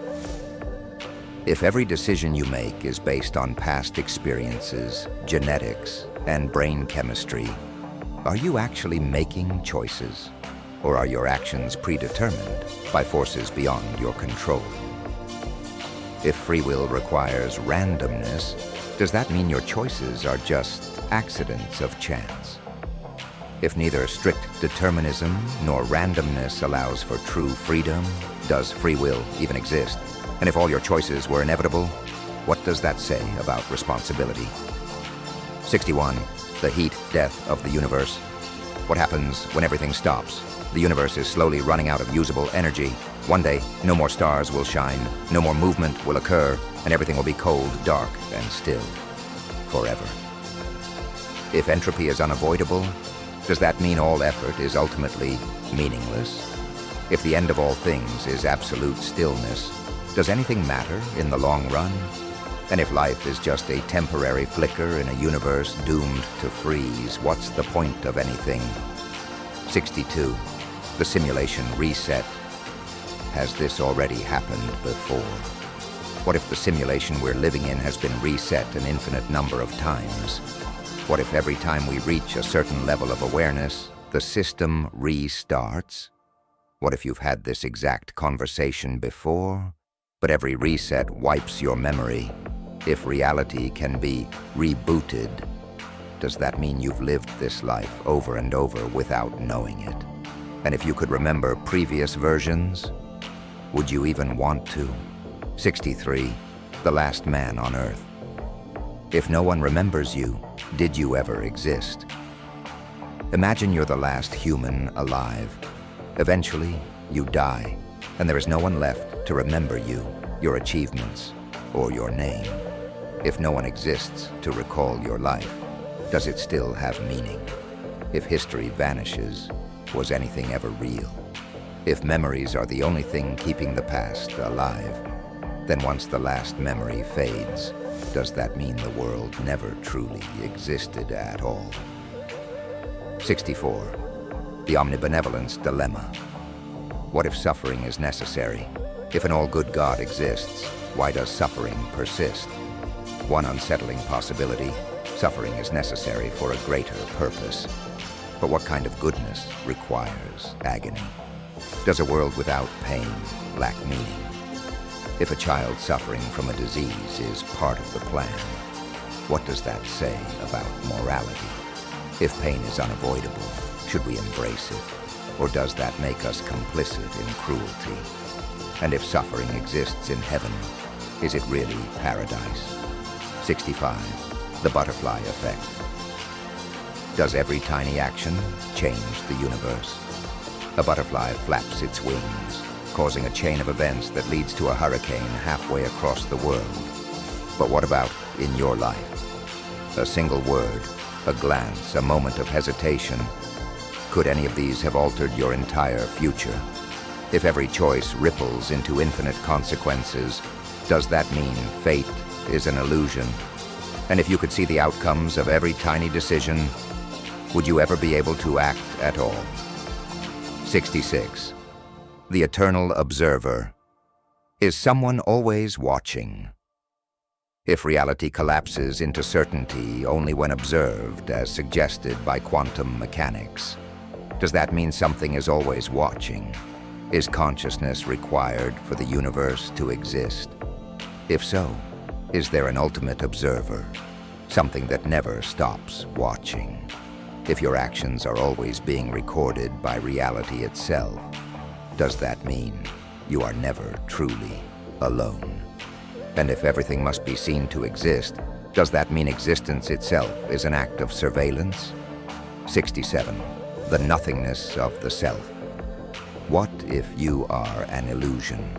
If every decision you make is based on past experiences, genetics, and brain chemistry, are you actually making choices? Or are your actions predetermined by forces beyond your control? If free will requires randomness, does that mean your choices are just accidents of chance? If neither strict determinism nor randomness allows for true freedom, does free will even exist? And if all your choices were inevitable, what does that say about responsibility? 61. The heat, death of the universe. What happens when everything stops? The universe is slowly running out of usable energy. One day, no more stars will shine, no more movement will occur, and everything will be cold, dark, and still. Forever. If entropy is unavoidable, does that mean all effort is ultimately meaningless? If the end of all things is absolute stillness, does anything matter in the long run? And if life is just a temporary flicker in a universe doomed to freeze, what's the point of anything? 62. The simulation reset. Has this already happened before? What if the simulation we're living in has been reset an infinite number of times? What if every time we reach a certain level of awareness, the system restarts? What if you've had this exact conversation before, but every reset wipes your memory? If reality can be rebooted, does that mean you've lived this life over and over without knowing it? And if you could remember previous versions, would you even want to? 63. The last man on Earth. If no one remembers you, did you ever exist? Imagine you're the last human alive. Eventually, you die, and there is no one left to remember you, your achievements, or your name. If no one exists to recall your life, does it still have meaning? If history vanishes, was anything ever real? If memories are the only thing keeping the past alive, then once the last memory fades, does that mean the world never truly existed at all? 64. The omnibenevolence dilemma. What if suffering is necessary? If an all-good God exists, why does suffering persist? One unsettling possibility, suffering is necessary for a greater purpose. But what kind of goodness requires agony? Does a world without pain lack meaning? If a child suffering from a disease is part of the plan, what does that say about morality? If pain is unavoidable, should we embrace it? Or does that make us complicit in cruelty? And if suffering exists in heaven, is it really paradise? 65. The butterfly effect. Does every tiny action change the universe? A butterfly flaps its wings, causing a chain of events that leads to a hurricane halfway across the world. But what about in your life? A single word, a glance, a moment of hesitation. Could any of these have altered your entire future? If every choice ripples into infinite consequences, does that mean fate is an illusion? And if you could see the outcomes of every tiny decision, would you ever be able to act at all? 66. The eternal observer. Is someone always watching? If reality collapses into certainty only when observed, as suggested by quantum mechanics, does that mean something is always watching? Is consciousness required for the universe to exist? If so, is there an ultimate observer, something that never stops watching? If your actions are always being recorded by reality itself, does that mean you are never truly alone? And if everything must be seen to exist, does that mean existence itself is an act of surveillance? 67. The nothingness of the self. What if you are an illusion?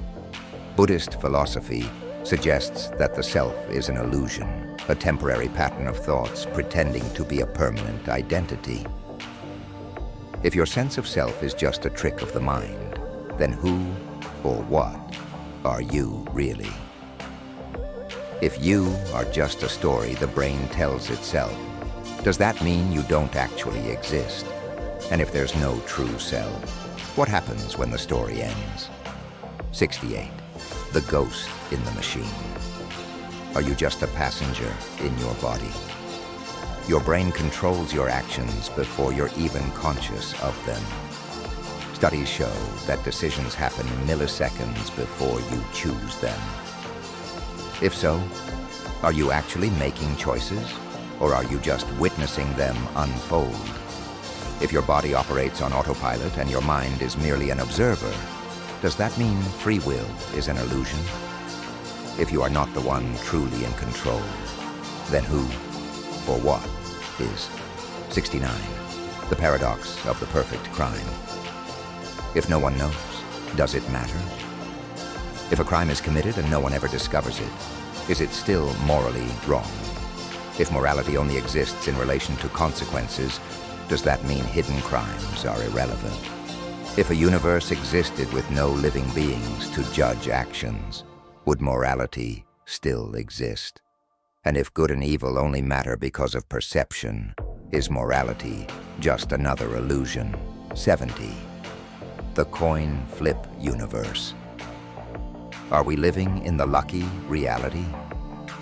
Buddhist philosophy suggests that the self is an illusion, a temporary pattern of thoughts pretending to be a permanent identity. If your sense of self is just a trick of the mind, then who or what are you really? If you are just a story the brain tells itself, does that mean you don't actually exist? And if there's no true self, what happens when the story ends? 68. The ghost in the machine. Are you just a passenger in your body? Your brain controls your actions before you're even conscious of them. Studies show that decisions happen milliseconds before you choose them. If so, are you actually making choices, or are you just witnessing them unfold? If your body operates on autopilot and your mind is merely an observer, does that mean free will is an illusion? If you are not the one truly in control, then who or what is? 69. The paradox of the perfect crime. If no one knows, does it matter? If a crime is committed and no one ever discovers it, is it still morally wrong? If morality only exists in relation to consequences, does that mean hidden crimes are irrelevant? If a universe existed with no living beings to judge actions, would morality still exist? And if good and evil only matter because of perception, is morality just another illusion? 70. The coin flip universe. Are we living in the lucky reality?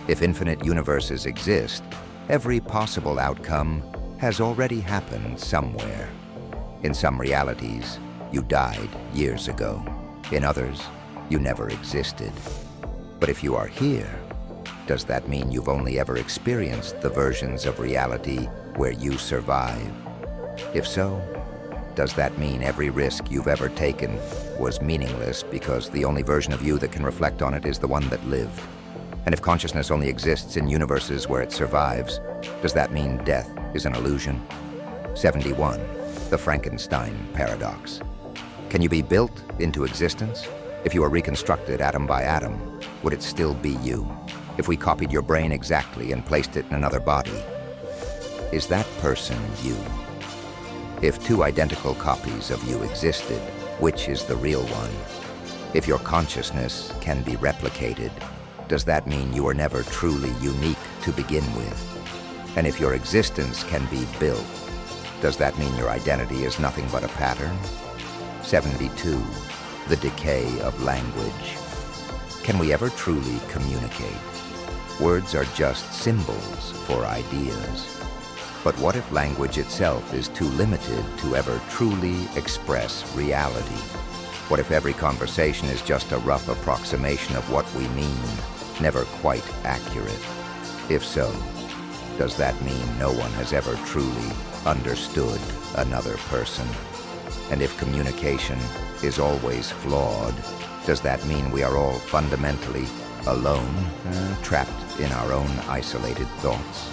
If infinite universes exist, every possible outcome has already happened somewhere. In some realities, you died years ago. In others, you never existed. But if you are here, does that mean you've only ever experienced the versions of reality where you survive? If so, does that mean every risk you've ever taken was meaningless because the only version of you that can reflect on it is the one that lived? And if consciousness only exists in universes where it survives, does that mean death is an illusion? 71. The Frankenstein Paradox. Can you be built into existence? If you were reconstructed atom by atom, would it still be you? If we copied your brain exactly and placed it in another body, is that person you? If two identical copies of you existed, which is the real one? If your consciousness can be replicated, does that mean you are never truly unique to begin with? And if your existence can be built, does that mean your identity is nothing but a pattern? 72. The decay of language. Can we ever truly communicate? Words are just symbols for ideas. But what if language itself is too limited to ever truly express reality? What if every conversation is just a rough approximation of what we mean, never quite accurate? If so, does that mean no one has ever truly understood another person? And if communication is always flawed, does that mean we are all fundamentally alone, trapped in our own isolated thoughts?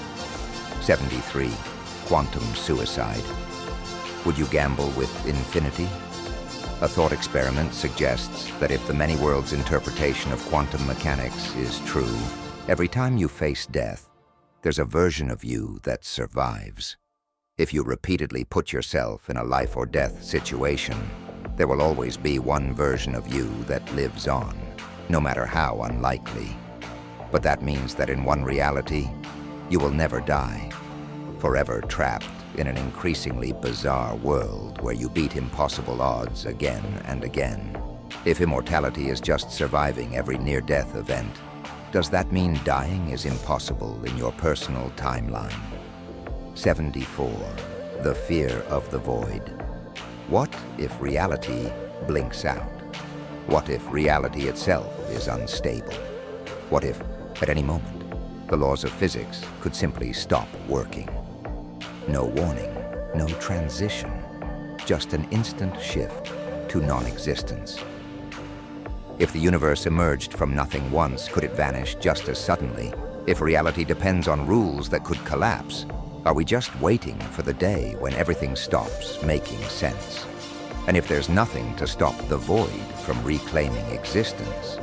73. Quantum suicide. Would you gamble with infinity? A thought experiment suggests that if the many worlds interpretation of quantum mechanics is true, every time you face death, there's a version of you that survives. If you repeatedly put yourself in a life or death situation, there will always be one version of you that lives on, no matter how unlikely. But that means that in one reality, you will never die, forever trapped in an increasingly bizarre world where you beat impossible odds again and again. If immortality is just surviving every near-death event, does that mean dying is impossible in your personal timeline? 74. The fear of the void. What if reality blinks out? What if reality itself is unstable? What if, at any moment, the laws of physics could simply stop working? No warning, no transition, just an instant shift to non-existence. If the universe emerged from nothing once, could it vanish just as suddenly? If reality depends on rules that could collapse, are we just waiting for the day when everything stops making sense? And if there's nothing to stop the void from reclaiming existence,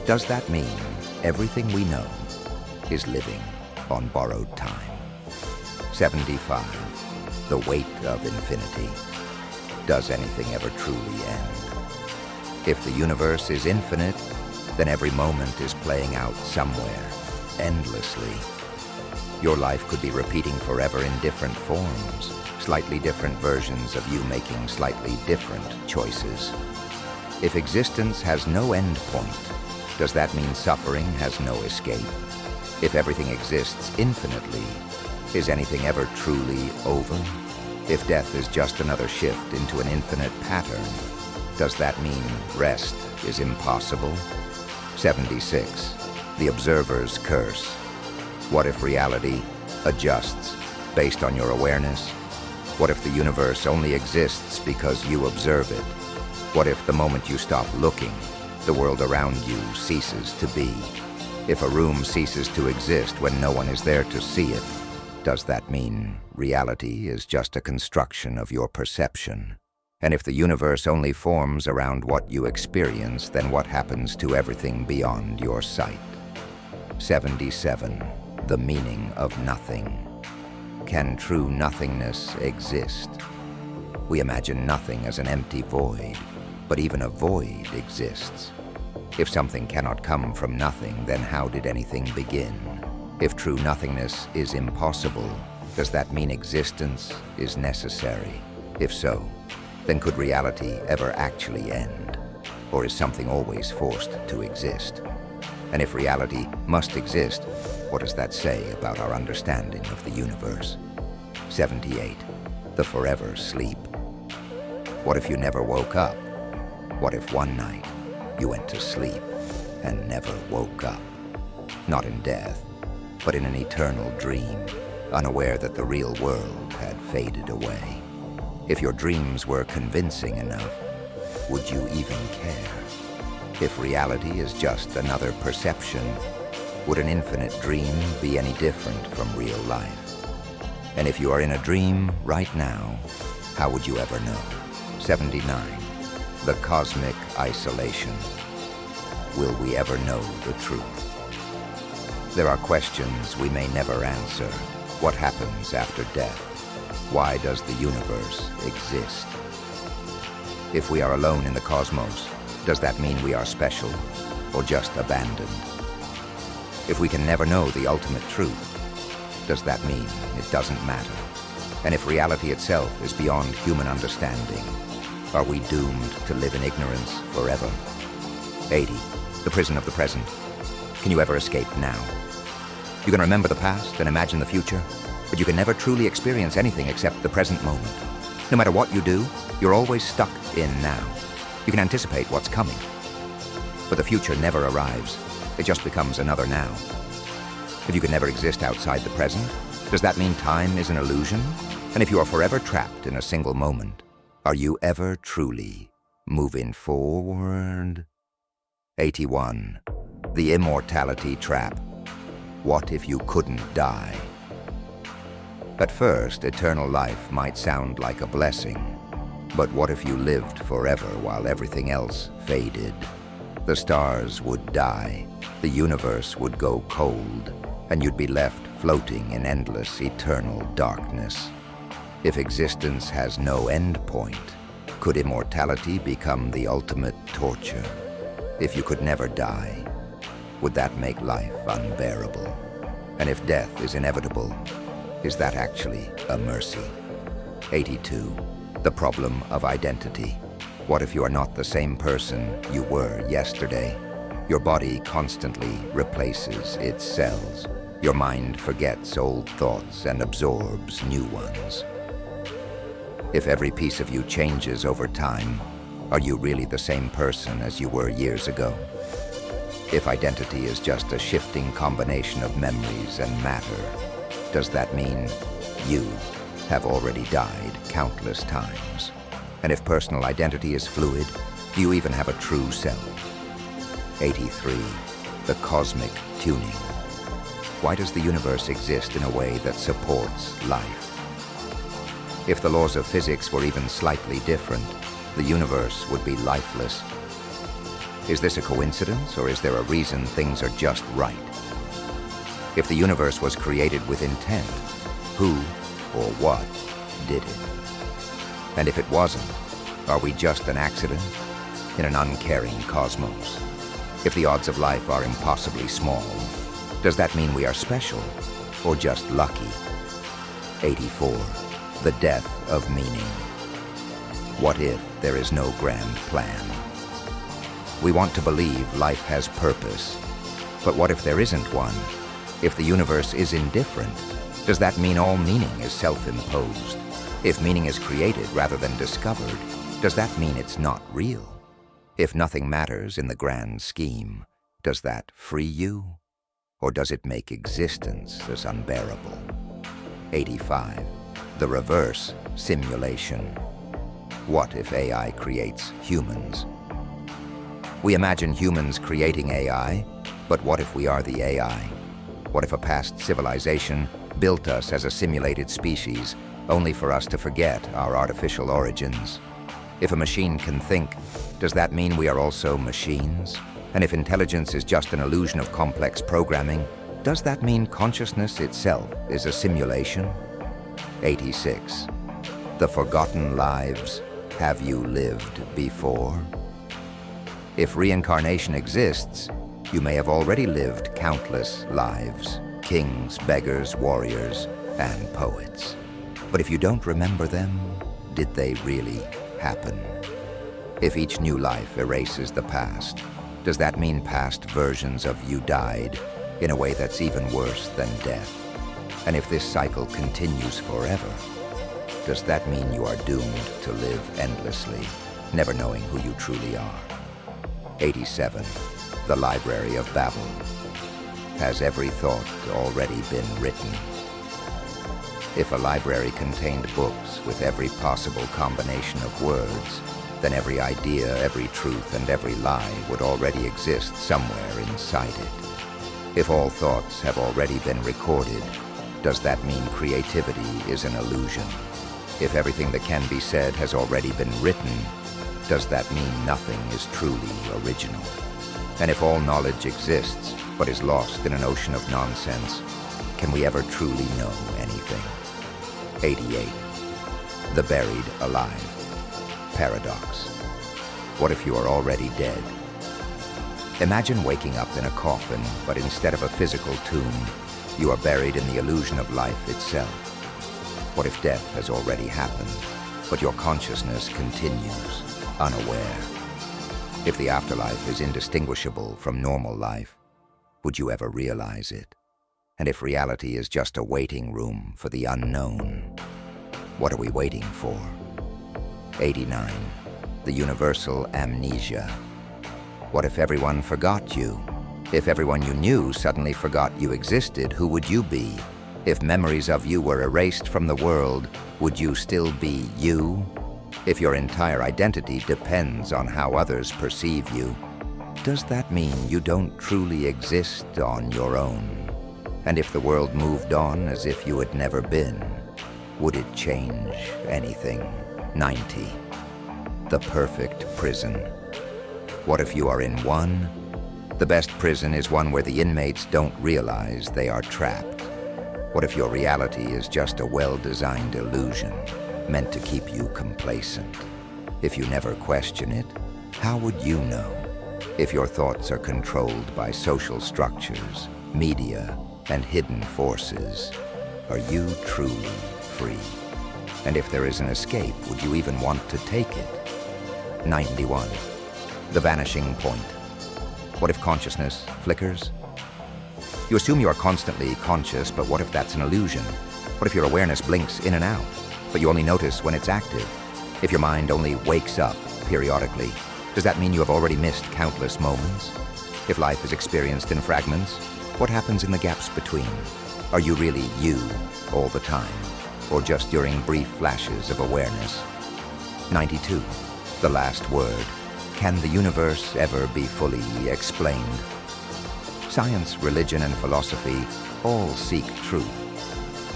does that mean everything we know is living on borrowed time? 75. The weight of infinity. Does anything ever truly end? If the universe is infinite, then every moment is playing out somewhere, endlessly. Your life could be repeating forever in different forms, slightly different versions of you making slightly different choices. If existence has no end point, does that mean suffering has no escape? If everything exists infinitely, is anything ever truly over? If death is just another shift into an infinite pattern, does that mean rest is impossible? 76. The observer's curse. What if reality adjusts based on your awareness? What if the universe only exists because you observe it? What if the moment you stop looking, the world around you ceases to be? If a room ceases to exist when no one is there to see it, does that mean reality is just a construction of your perception? And if the universe only forms around what you experience, then what happens to everything beyond your sight? 77. The meaning of nothing. Can true nothingness exist? We imagine nothing as an empty void, but even a void exists. If something cannot come from nothing, then how did anything begin? If true nothingness is impossible, does that mean existence is necessary? If so, then could reality ever actually end? Or is something always forced to exist? And if reality must exist, what does that say about our understanding of the universe? 78. The forever sleep. What if you never woke up? What if one night you went to sleep and never woke up? Not in death, but in an eternal dream, unaware that the real world had faded away. If your dreams were convincing enough, would you even care? If reality is just another perception, would an infinite dream be any different from real life? And if you are in a dream right now, how would you ever know? 79. The cosmic isolation. Will we ever know the truth? There are questions we may never answer. What happens after death? Why does the universe exist? If we are alone in the cosmos, does that mean we are special or just abandoned? If we can never know the ultimate truth, does that mean it doesn't matter? And if reality itself is beyond human understanding, are we doomed to live in ignorance forever? 80. The prison of the present. Can you ever escape now? You can remember the past and imagine the future, but you can never truly experience anything except the present moment. No matter what you do, you're always stuck in now. You can anticipate what's coming, but the future never arrives. It just becomes another now. If you can never exist outside the present, does that mean time is an illusion? And if you are forever trapped in a single moment, are you ever truly moving forward? 81. The immortality trap. What if you couldn't die? At first, eternal life might sound like a blessing. But what if you lived forever while everything else faded? The stars would die, the universe would go cold, and you'd be left floating in endless, eternal darkness. If existence has no end point, could immortality become the ultimate torture? If you could never die, would that make life unbearable? And if death is inevitable, is that actually a mercy? 82. The problem of identity. What if you are not the same person you were yesterday? Your body constantly replaces its cells. Your mind forgets old thoughts and absorbs new ones. If every piece of you changes over time, are you really the same person as you were years ago? If identity is just a shifting combination of memories and matter, does that mean you have already died countless times? And if personal identity is fluid, do you even have a true self? 83. The cosmic tuning. Why does the universe exist in a way that supports life? If the laws of physics were even slightly different, the universe would be lifeless. Is this a coincidence, or is there a reason things are just right? If the universe was created with intent, who or what did it? And if it wasn't, are we just an accident in an uncaring cosmos? If the odds of life are impossibly small, does that mean we are special or just lucky? 84. The death of meaning. What if there is no grand plan? We want to believe life has purpose, but what if there isn't one? If the universe is indifferent, does that mean all meaning is self-imposed? If meaning is created rather than discovered, does that mean it's not real? If nothing matters in the grand scheme, does that free you? Or does it make existence as unbearable? 85. The reverse simulation. What if AI creates humans? We imagine humans creating AI, But what if we are the AI? What if a past civilization built us as a simulated species, only for us to forget our artificial origins? If a machine can think, does that mean we are also machines? And if intelligence is just an illusion of complex programming, does that mean consciousness itself is a simulation? 86. The forgotten lives. Have you lived before? If reincarnation exists, you may have already lived countless lives, kings, beggars, warriors, and poets. But if you don't remember them, did they really happen? If each new life erases the past, does that mean past versions of you died in a way that's even worse than death? And if this cycle continues forever, does that mean you are doomed to live endlessly, never knowing who you truly are? 87. The Library of Babel. Has every thought already been written? If a library contained books with every possible combination of words, then every idea, every truth, and every lie would already exist somewhere inside it. If all thoughts have already been recorded, does that mean creativity is an illusion? If everything that can be said has already been written, does that mean nothing is truly original? And if all knowledge exists, but is lost in an ocean of nonsense, can we ever truly know anything? 88. The buried alive. Paradox. What if you are already dead? Imagine waking up in a coffin, but instead of a physical tomb, you are buried in the illusion of life itself. What if death has already happened, but your consciousness continues, unaware? If the afterlife is indistinguishable from normal life, would you ever realize it? And if reality is just a waiting room for the unknown, what are we waiting for? 89. The universal amnesia. What if everyone forgot you? If everyone you knew suddenly forgot you existed, who would you be? If memories of you were erased from the world, would you still be you? If your entire identity depends on how others perceive you, does that mean you don't truly exist on your own? And if the world moved on as if you had never been, would it change anything? 90. The perfect prison. What if you are in one? The best prison is one where the inmates don't realize they are trapped. What if your reality is just a well-designed illusion, meant to keep you complacent? If you never question it, how would you know? If your thoughts are controlled by social structures, media, and hidden forces, are you truly free? And if there is an escape, would you even want to take it? 91. The vanishing point. What if consciousness flickers? You assume you are constantly conscious, but what if that's an illusion? What if your awareness blinks in and out, but you only notice when it's active? If your mind only wakes up periodically, does that mean you have already missed countless moments? If life is experienced in fragments, what happens in the gaps between? Are you really you all the time, or just during brief flashes of awareness? 92. The last word. Can the universe ever be fully explained? Science, religion, and philosophy all seek truth.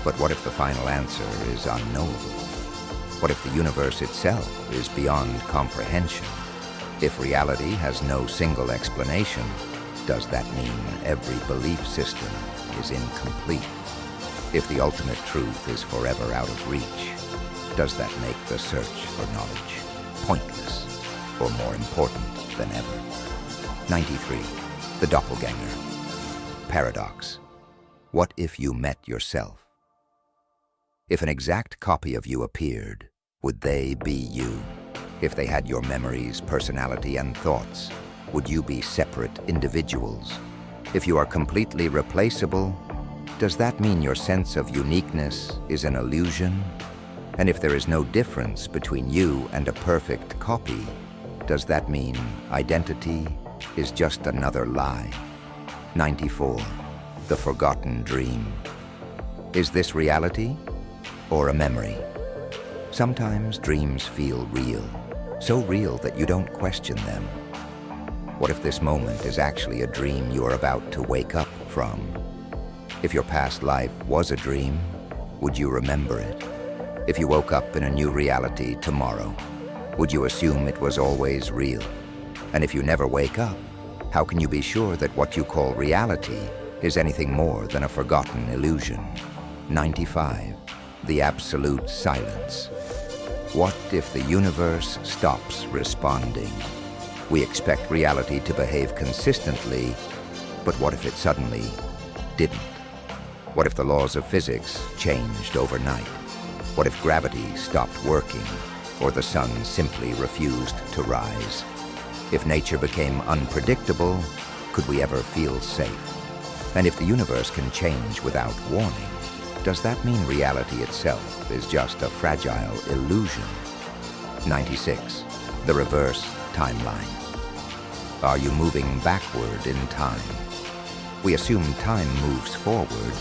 But what if the final answer is unknowable? What if the universe itself is beyond comprehension? If reality has no single explanation, does that mean every belief system is incomplete? If the ultimate truth is forever out of reach, does that make the search for knowledge pointless or more important than ever? 93. The doppelganger. Paradox. What if you met yourself? If an exact copy of you appeared, would they be you? If they had your memories, personality, and thoughts, would you be separate individuals? If you are completely replaceable, does that mean your sense of uniqueness is an illusion? And if there is no difference between you and a perfect copy, does that mean identity is just another lie? 94. The forgotten dream. Is this reality or a memory? Sometimes dreams feel real, so real that you don't question them. What if this moment is actually a dream you are about to wake up from? If your past life was a dream, would you remember it? If you woke up in a new reality tomorrow, would you assume it was always real? And if you never wake up, how can you be sure that what you call reality is anything more than a forgotten illusion? 95. The absolute silence. What if the universe stops responding? We expect reality to behave consistently, but what if it suddenly didn't? What if the laws of physics changed overnight? What if gravity stopped working, or the sun simply refused to rise? If nature became unpredictable, could we ever feel safe? And if the universe can change without warning, does that mean reality itself is just a fragile illusion? 96. The reverse timeline. Are you moving backward in time? We assume time moves forward,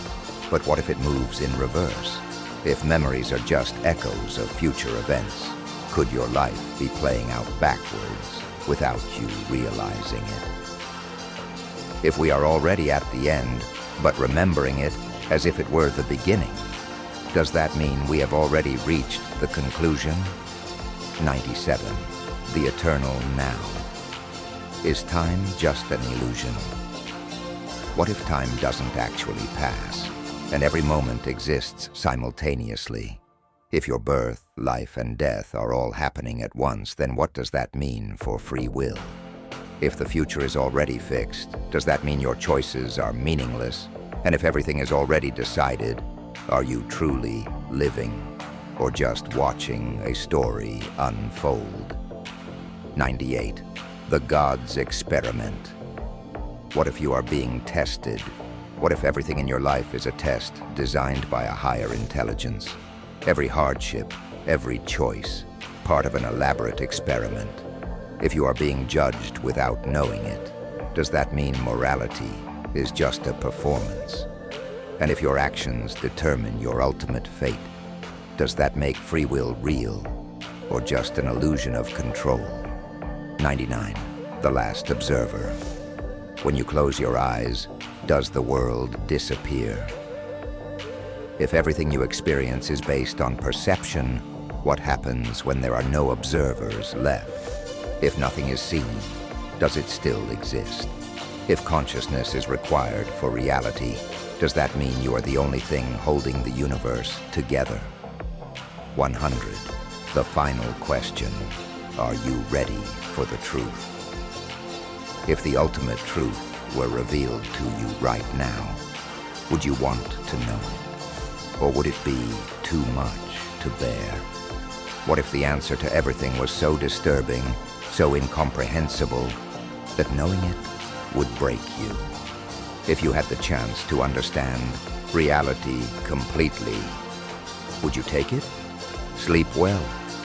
but what if it moves in reverse? If memories are just echoes of future events, could your life be playing out backwards without you realizing it? If we are already at the end, but remembering it as if it were the beginning, does that mean we have already reached the conclusion? 97. The eternal now. Is time just an illusion? What if time doesn't actually pass, and every moment exists simultaneously? If your birth, life, and death are all happening at once, then what does that mean for free will? If the future is already fixed, does that mean your choices are meaningless? And if everything is already decided, are you truly living, or just watching a story unfold? 98. The God's experiment. What if you are being tested? What if everything in your life is a test designed by a higher intelligence? Every hardship, every choice, part of an elaborate experiment. If you are being judged without knowing it, does that mean morality is just a performance? And if your actions determine your ultimate fate, does that make free will real, or just an illusion of control? 99. The Last Observer. When you close your eyes, does the world disappear? If everything you experience is based on perception, what happens when there are no observers left? If nothing is seen, does it still exist? If consciousness is required for reality, does that mean you are the only thing holding the universe together? 100. The final question. Are you ready for the truth? If the ultimate truth were revealed to you right now, would you want to know it? Or would it be too much to bear? What if the answer to everything was so disturbing, so incomprehensible, that knowing it would break you? If you had the chance to understand reality completely, would you take it? Sleep well.